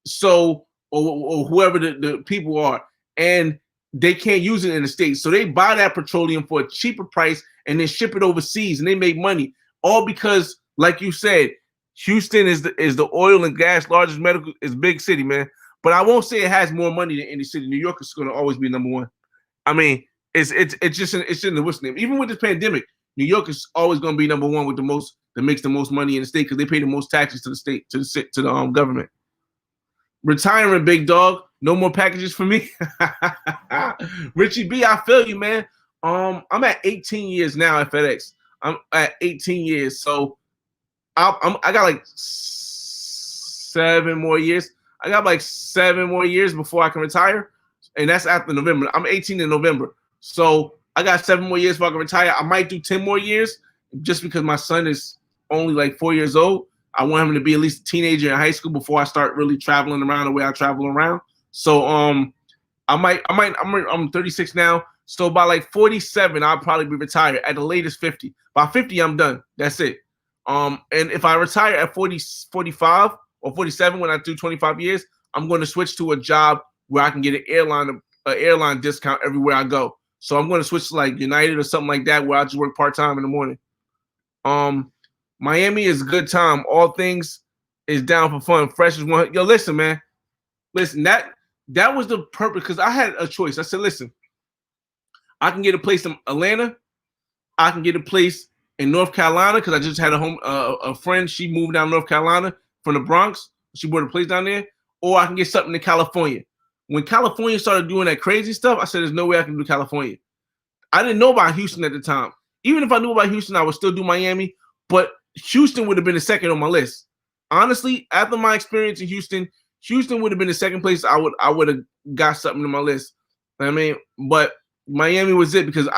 So or whoever the people are, and they can't use it in the States. So they buy that petroleum for a cheaper price and then ship it overseas and they make money. All because, like you said, Houston is the oil and gas largest medical is big city, man. But I won't say it has more money than any city. New York is going to always be number one. I mean, it's just it's in the what's name. Even with this pandemic, New York is always going to be number one with the most that makes the most money in the state because they pay the most taxes to the state to the government. Retiring, big dog. No more packages for me. Richie B, I feel you, man. I'm at 18 years now at FedEx. I'm at 18 years, so I got like 7 more years. I got like 7 more years before I can retire, and that's after November. I'm 18 in November, so I got 7 more years before I can retire. I might do 10 more years just because my son is only like 4 years old. I want him to be at least a teenager in high school before I start really traveling around the way I travel around. So I'm 36 now. So by like 47, I'll probably be retired. At the latest 50. By 50, I'm done. That's it. And if I retire at 45 or 47 when I do 25 years, I'm going to switch to a job where I can get an airline discount everywhere I go. So I'm going to switch to like United or something like that where I just work part-time in the morning. Miami is a good time. All things is down for fun. Fresh is one. Yo, listen, man. Listen, that was the purpose because I had a choice. I said, listen, I can get a place in Atlanta. I can get a place in North Carolina because I just had a friend. She moved down to North Carolina from the Bronx. She bought a place down there. Or I can get something in California. When California started doing that crazy stuff, I said, there's no way I can do California. I didn't know about Houston at the time. Even if I knew about Houston, I would still do Miami. But Houston would have been the second on my list. Honestly, after my experience in Houston, Houston would have been the second place I would have got something on my list. I mean, but Miami was it because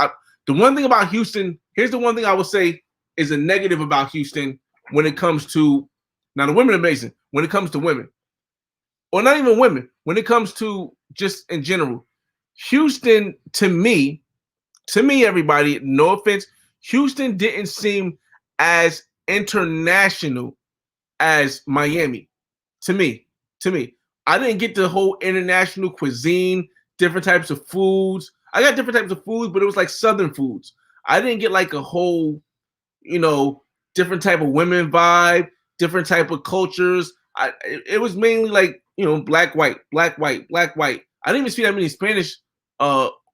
the one thing about Houston, here's the one thing I would say is a negative about Houston when it comes to, now the women are amazing, when it comes to women. Or not even women, when it comes to just in general. Houston, to me, everybody, no offense, Houston didn't seem as international as Miami. To me. I didn't get the whole international cuisine, different types of foods. I got different types of foods, but it was like Southern foods. I didn't get like a whole, different type of women vibe, different type of cultures. It was mainly like, black, white. I didn't even see that many Spanish,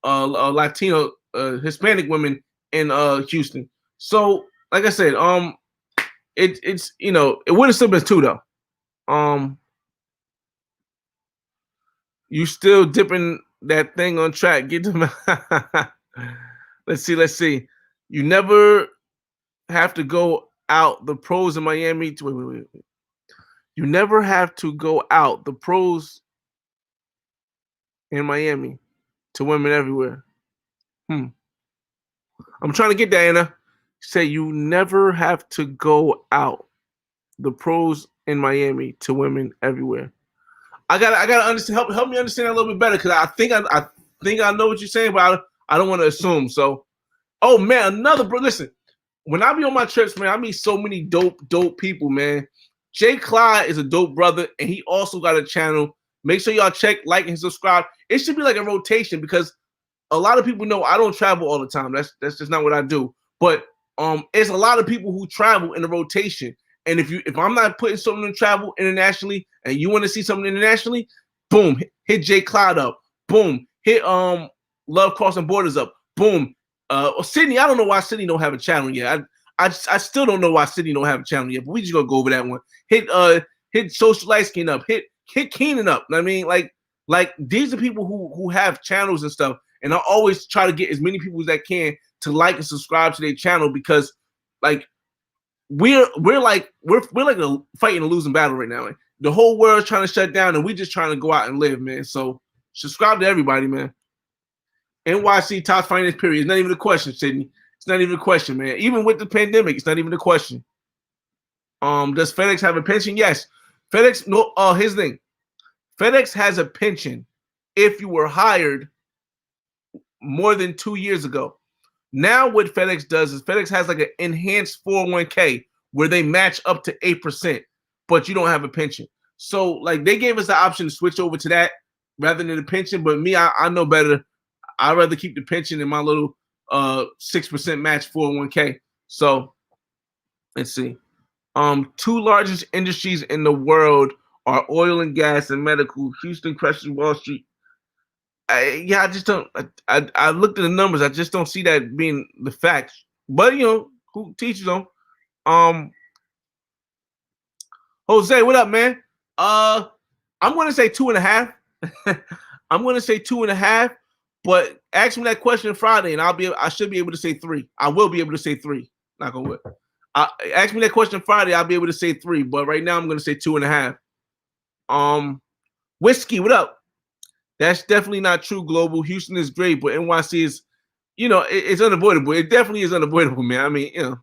Latino, Hispanic women in Houston. So, like I said, it's it would have still been 2 though. You still dipping that thing on track. Get them. Let's see. You never have to go out. The pros in Miami. Wait. You never have to go out. The pros in Miami to women everywhere. I'm trying to get that, Anna. Say you never have to go out. The pros in Miami to women everywhere. I gotta understand. Help me understand that a little bit better because I think I know what you're saying, but I don't want to assume. So, oh man, another bro. Listen, when I be on my trips, man, I meet so many dope people, man. Jay Clyde is a dope brother, and he also got a channel. Make sure y'all check, like, and subscribe. It should be like a rotation because a lot of people know I don't travel all the time. That's just not what I do. But it's a lot of people who travel in a rotation. And if I'm not putting something to travel internationally and you want to see something internationally, boom, hit Jay Clyde up. Boom, hit Love Crossing Borders up. Boom. Sydney, I don't know why Sydney don't have a channel yet. I still don't know why Sydney don't have a channel yet, but we just gonna go over that one. Hit Social Light Skin up. Hit Keenan up. I mean, like these are people who have channels and stuff, and I always try to get as many people as I can to like and subscribe to their channel because like we're like fighting a losing battle right now. Like, the whole world's trying to shut down, and we just trying to go out and live, man. So subscribe to everybody, man. NYC top finance period. It's not even a question, Sydney. It's not even a question, man. Even with the pandemic, it's not even a question. Does FedEx have a pension? Yes. FedEx, no, here's the thing. FedEx has a pension if you were hired more than 2 years ago. Now what FedEx does is FedEx has like an enhanced 401k where they match up to 8%, but you don't have a pension. So like they gave us the option to switch over to that rather than the pension. But me, I know better. I'd rather keep the pension in my little 6% match 401k. So let's see. Two largest industries in the world are oil and gas and medical. Houston crushes Wall Street. I just don't. I looked at the numbers. I just don't see that being the fact. But you know, who teaches them? Um, Jose, what up, man? I'm gonna say 2.5. I'm gonna say 2.5. But ask me that question Friday, and I should be able to say 3. I will be able to say 3. Not gonna work. Ask me that question Friday. I'll be able to say 3. But right now, I'm gonna say 2.5. Whiskey, what up? That's definitely not true, Global. Houston is great, but NYC is, it's unavoidable. It definitely is unavoidable, man. I mean,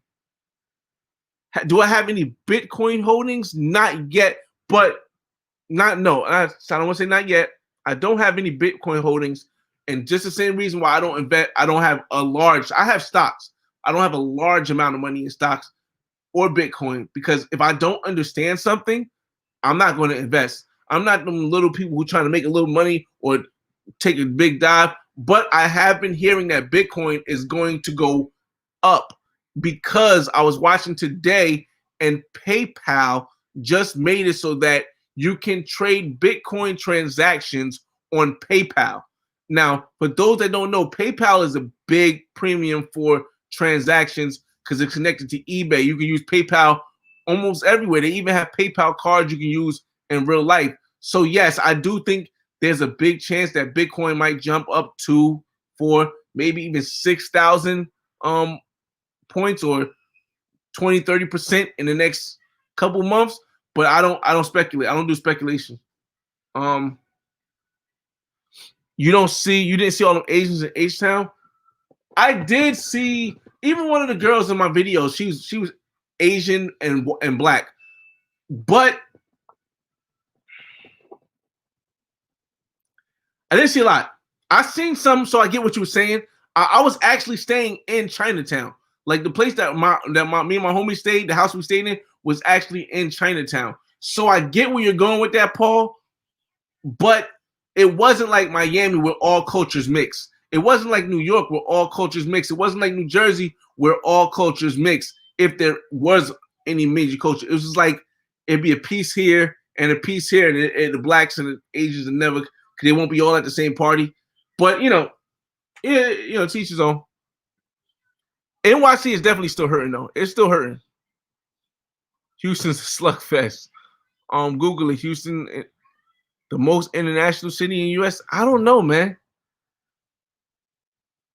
do I have any Bitcoin holdings? Not yet, but I don't want to say not yet. I don't have any Bitcoin holdings, and just the same reason why I don't invest. I have stocks. I don't have a large amount of money in stocks or Bitcoin because if I don't understand something, I'm not going to invest. I'm not them little people who are trying to make a little money or take a big dive, but I have been hearing that Bitcoin is going to go up because I was watching today and PayPal just made it so that you can trade Bitcoin transactions on PayPal. Now, for those that don't know, PayPal is a big premium for transactions because it's connected to eBay. You can use PayPal almost everywhere. They even have PayPal cards you can use in real life. So yes, I do think there's a big chance that Bitcoin might jump up to 4, maybe even 6,000 points or 20-30% in the next couple months. But I don't speculate. I don't do speculation. You didn't see all them Asians in H-Town? I did see even one of the girls in my videos. She was Asian and black. But I didn't see a lot. I seen some, so I get what you were saying. I was actually staying in Chinatown. Like the place that me and my homie stayed, the house we stayed in was actually in Chinatown. So I get where you're going with that, Paul. But it wasn't like Miami where all cultures mix. It wasn't like New York where all cultures mix. It wasn't like New Jersey where all cultures mix. If there was any major culture, it was just like it'd be a piece here and a piece here, and the blacks and the Asians are never. They won't be all at the same party. But teach his own. NYC is definitely still hurting though. It's still hurting. Houston's a slugfest. Google it. Houston, the most international city in the U.S. I don't know, man.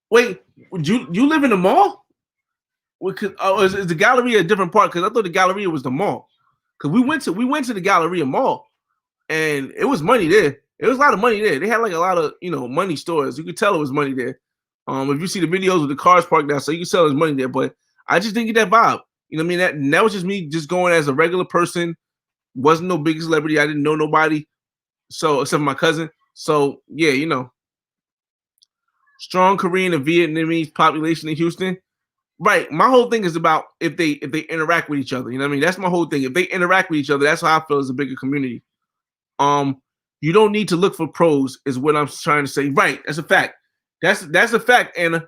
Wait, you live in the mall? Is the Galleria a different part? Because I thought the Galleria was the mall. Because we went to the Galleria Mall, and it was money there. It was a lot of money there. They had like a lot of money stores. You could tell it was money there. If you see the videos with the cars parked down, so you can tell there's money there. But I just didn't get that vibe. You know what I mean? That was just me just going as a regular person. Wasn't no big celebrity. I didn't know nobody. So except for my cousin. So yeah, strong Korean and Vietnamese population in Houston. Right. My whole thing is about if they interact with each other. You know what I mean? That's my whole thing. If they interact with each other, that's how I feel is a bigger community. You don't need to look for pros, is what I'm trying to say. Right. That's a fact. That's a fact. And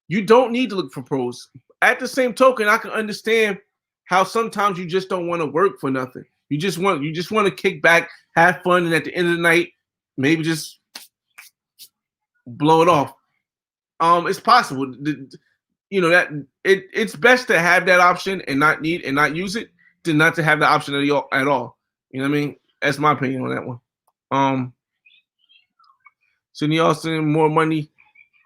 you don't need to look for pros. At the same token, I can understand how sometimes you just don't want to work for nothing. You just want to kick back, have fun, and at the end of the night, maybe just blow it off. It's possible. That it's best to have that option and not use it than not to have the option at all. You know what I mean? That's my opinion on that one. Sydney Austin, more money.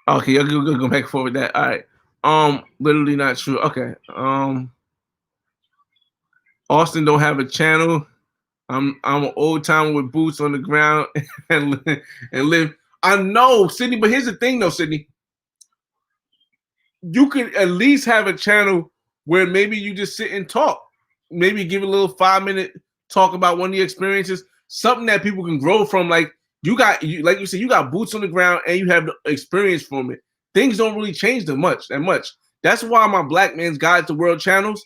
Okay, you're gonna go back forward with that. All right. Literally not true. Okay. Austin don't have a channel. I'm an old timer with boots on the ground and live. I know, Sydney, but here's the thing though, Sydney. You can at least have a channel where maybe you just sit and talk. maybe give a little 5-minute talk about one of the experiences, something that people can grow from. Like like you said, you got boots on the ground and you have the experience from it. Things don't really change that much. That's why my Black Man's Guide to World Channels.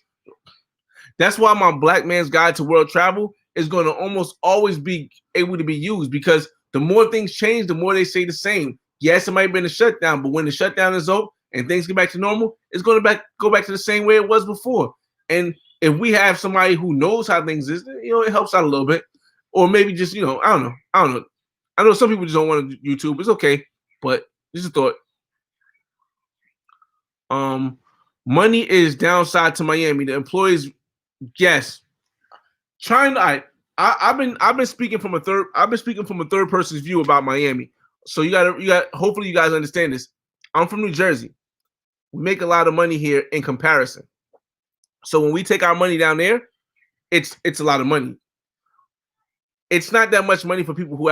That's why my Black Man's Guide to World Travel is going to almost always be able to be used, because the more things change, the more they say the same. Yes, it might have been a shutdown, but when the shutdown is over and things get back to normal, it's going to go back to the same way it was before. And if we have somebody who knows how things is, it helps out a little bit. Or maybe just, I don't know. I know some people just don't want to YouTube. It's okay, but just a thought. Money is downside to Miami. The employees, yes, trying to. I've been speaking from a third person's view about Miami. So you got hopefully you guys understand this. I'm from New Jersey. We make a lot of money here in comparison. So when we take our money down there, it's a lot of money. It's not that much money for people who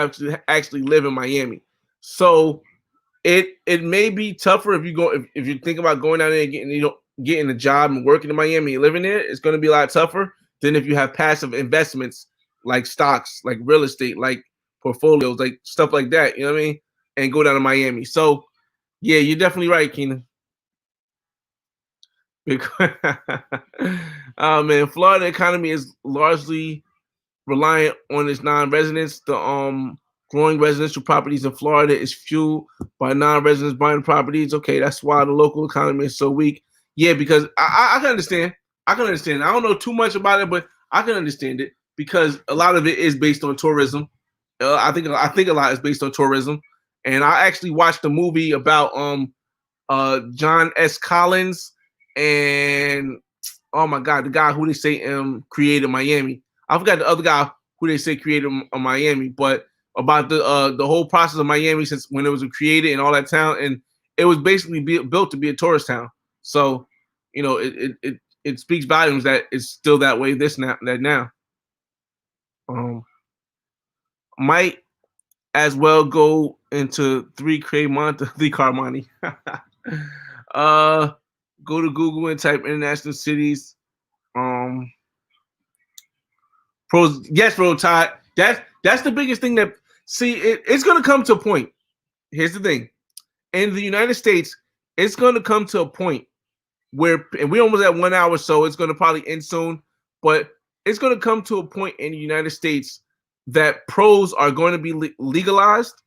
actually live in Miami. So it may be tougher if you think about going down there and getting a job and working in Miami and living there. It's going to be a lot tougher than if you have passive investments like stocks, like real estate, like portfolios, like stuff like that. You know what I mean? And go down to Miami. So yeah, you're definitely right, Keenan. Oh man, Florida economy is largely reliant on its non-residents. The growing residential properties in Florida is fueled by non-residents buying properties. Okay, that's why the local economy is so weak. Yeah, because I can understand. I can understand. I don't know too much about it, but I can understand it because a lot of it is based on tourism. I think a lot is based on tourism. And I actually watched a movie about John S. Collins and oh my God, the guy who they say created Miami. I forgot the other guy who they say created Miami, but about the whole process of Miami since when it was created and all that town, and it was basically built to be a tourist town. So, it speaks volumes that it's still that way now. Might as well go into three car money. Go to Google and type international cities. Pros, yes, bro, Todd. That's the biggest thing that it's gonna come to a point. Here's the thing. In the United States, it's gonna come to a point where, and we're almost at 1 hour, so it's gonna probably end soon, but it's gonna come to a point in the United States that pros are going to be legalized,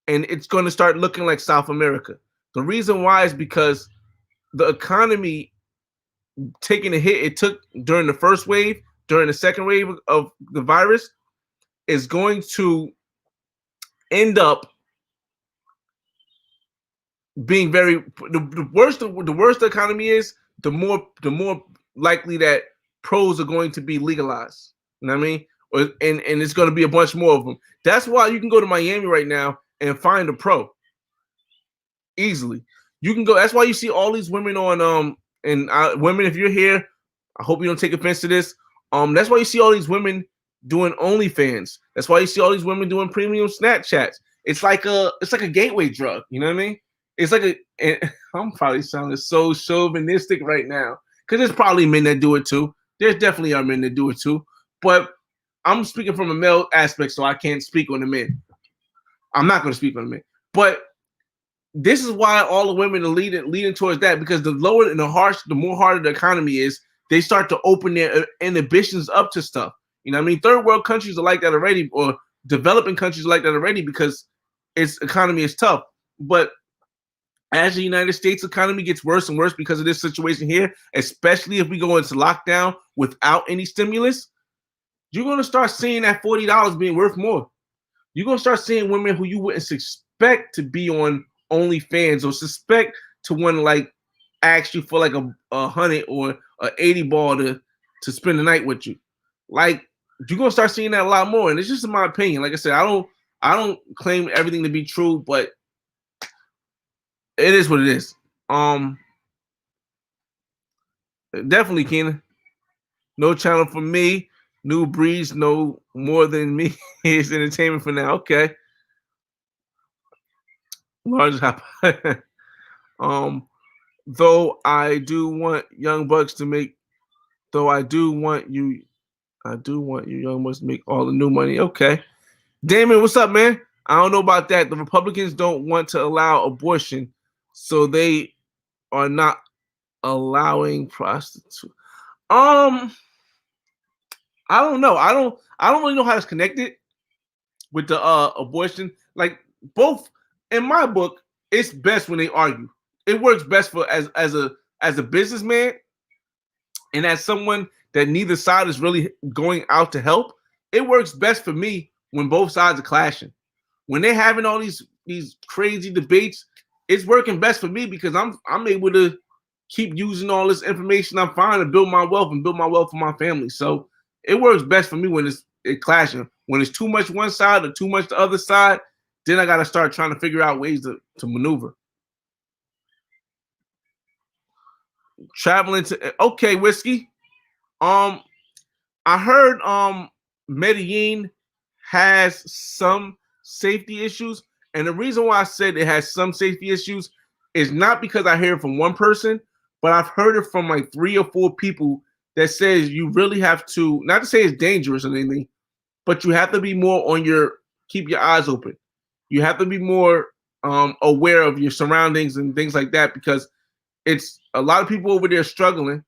and it's going to start looking like South America. The reason why is because the economy taking a hit it took during the first wave, during the second wave of the virus, is going to end up being the worse the worse the economy is, the more likely that pros are going to be legalized. You know what I mean? And it's going to be a bunch more of them. That's why you can go to Miami right now and find a pro easily. You can go. That's why you see all these women on women. If you're here, I hope you don't take offense to this. That's why you see all these women doing OnlyFans. That's why you see all these women doing premium Snapchats. It's like a gateway drug. You know what I mean? It's like I'm probably sounding so chauvinistic right now because there's probably men that do it too. There's definitely are men that do it too. But I'm speaking from a male aspect, so I can't speak on the men. I'm not going to speak on the men. But this is why all the women are leading towards that, because the lower and the more harder the economy is, they start to open their inhibitions up to stuff. You know what I mean? Third world countries are like that already, or developing countries are like that already because its economy is tough. But as the United States economy gets worse and worse because of this situation here, especially if we go into lockdown without any stimulus, you're going to start seeing that $40 being worth more. You're going to start seeing women who you wouldn't expect to be on OnlyFans or suspect to want to like ask you for like a 100 or a 80 ball to spend the night with you. Like, you're going to start seeing that a lot more. And it's just in my opinion. Like I said, I don't claim everything to be true, but it is what it is. Definitely, Keenan. No channel for me. New breeds, no more than me. It's entertainment for now. Okay. Large hop. Though I do want Young Bucks to make Though I do want you young ones to make all the new money. Okay. Damon, what's up, man? I don't know about that. The Republicans don't want to allow abortion, so they are not allowing prostitutes. I don't know. I don't really know how it's connected with the abortion. Like both in my book, it's best when they argue. It works best for as a businessman and as someone that neither side is really going out to help. It works best for me when both sides are clashing. When they're having all these crazy debates, it's working best for me because I'm able to keep using all this information I'm finding to build my wealth and build my wealth for my family. So it works best for me when it clashing. When it's too much one side or too much the other side, then I gotta start trying to figure out ways to maneuver. Traveling to okay, whiskey. Um, I heard Medellin has some safety issues, and the reason why I said it has some safety issues is not because I hear it from one person, but I've heard it from like 3 or 4 people that says you really have to, not to say it's dangerous or anything, but you have to be more on your keep your eyes open. You have to be more aware of your surroundings and things like that because it's a lot of people over there struggling.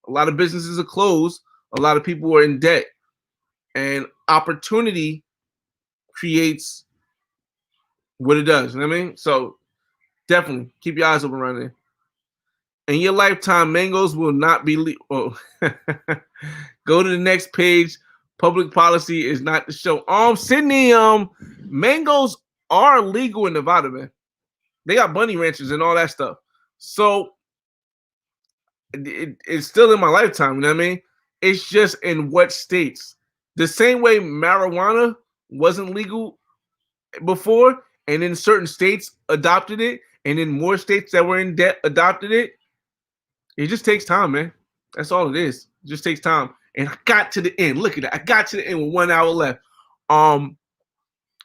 A lot of businesses are closed. A lot of people are in debt, and opportunity creates what it does. You know what I mean? So definitely keep your eyes open around there. In your lifetime, mangoes will not be legal. Oh. Go to the next page. Public policy is not the show. Sydney, mangoes are legal in Nevada, man. They got bunny ranches and all that stuff. So it's still in my lifetime. You know what I mean? It's just in what states. The same way marijuana wasn't legal before, and in certain states adopted it, and in more states that were in debt adopted it. It just takes time, man. That's all it is. It just takes time. And I got to the end. Look at that. I got to the end with 1 hour left. Under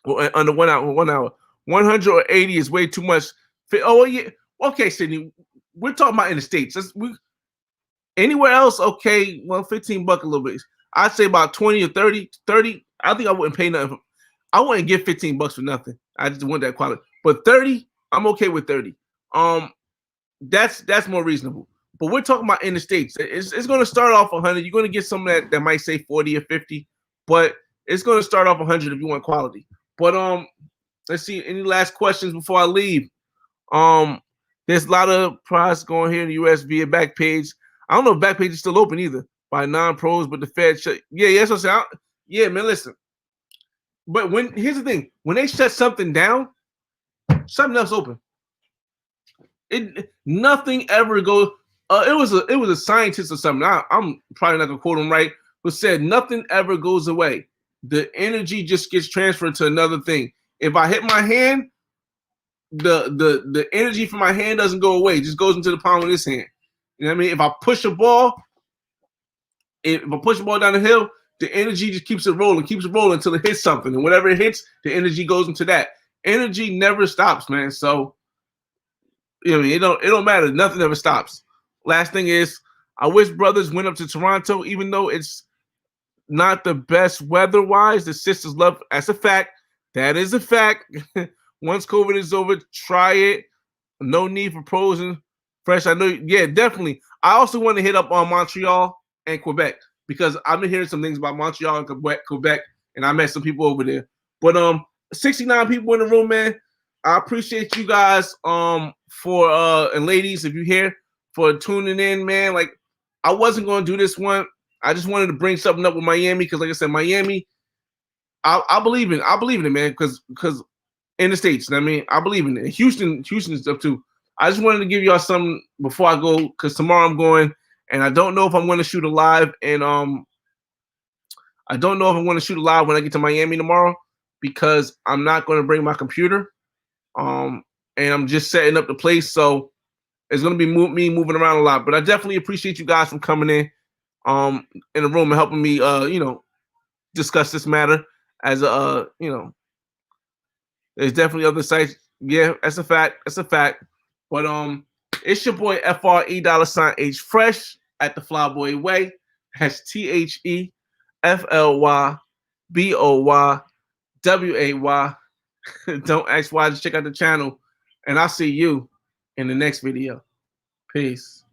1 hour, 1 hour. 180 is way too much. Oh yeah. Okay, Sydney. We're talking about in the States. Anywhere else, okay, well, $15 a little bit. I'd say about 20 or 30. 30, I think I wouldn't pay nothing. I wouldn't give $15 for nothing. I just want that quality. But 30, I'm okay with 30. That's more reasonable. But we're talking about in the States. It's going to start off 100. You're going to get some that might say 40 or 50, but it's going to start off 100 if you want quality. But let's see. Any last questions before I leave? There's a lot of price going here in the US via Backpage. I don't know if Backpage is still open either by non-pros, but the Fed shut. Yeah, that's what I'm saying. Yeah, man, listen. But here's the thing: when they shut something down, something else open. Nothing ever goes. It was a scientist or something. I'm probably not gonna quote him right, but said nothing ever goes away. The energy just gets transferred to another thing. If I hit my hand, the energy from my hand doesn't go away. It just goes into the palm of this hand. You know what I mean? If I push a ball, down the hill, the energy just keeps it rolling until it hits something. And whatever it hits, the energy goes into that. Energy never stops, man. So you know, it don't matter. Nothing ever stops. Last thing is, I wish brothers went up to Toronto, even though it's not the best weather-wise. The sisters love. That's a fact. That is a fact. Once COVID is over, try it. No need for pros and fresh. I know. Yeah, definitely. I also want to hit up on Montreal and Quebec because I've been hearing some things about Montreal and Quebec, and I met some people over there. But 69 people in the room, man. I appreciate you guys for and ladies, if you're here, for tuning in, man. Like I wasn't going to do this one. I just wanted to bring something up with Miami because, like I said, Miami, I believe in it, man. Because in the States, you know what I mean, I believe in it. Houston stuff too. I just wanted to give y'all something before I go because tomorrow I'm going, and I don't know if I'm going to shoot a live, and I don't know if I'm going to shoot a live when I get to Miami tomorrow because I'm not going to bring my computer. And I'm just setting up the place, so it's gonna be me moving around a lot. But I definitely appreciate you guys from coming in the room and helping me, discuss this matter. As there's definitely other sites. Yeah, that's a fact. That's a fact. But it's your boy FRE $H Fresh at the Flyboy Way. That's TheFlyBoyway. Don't ask why. Just check out the channel, and I'll see you in the next video. Peace.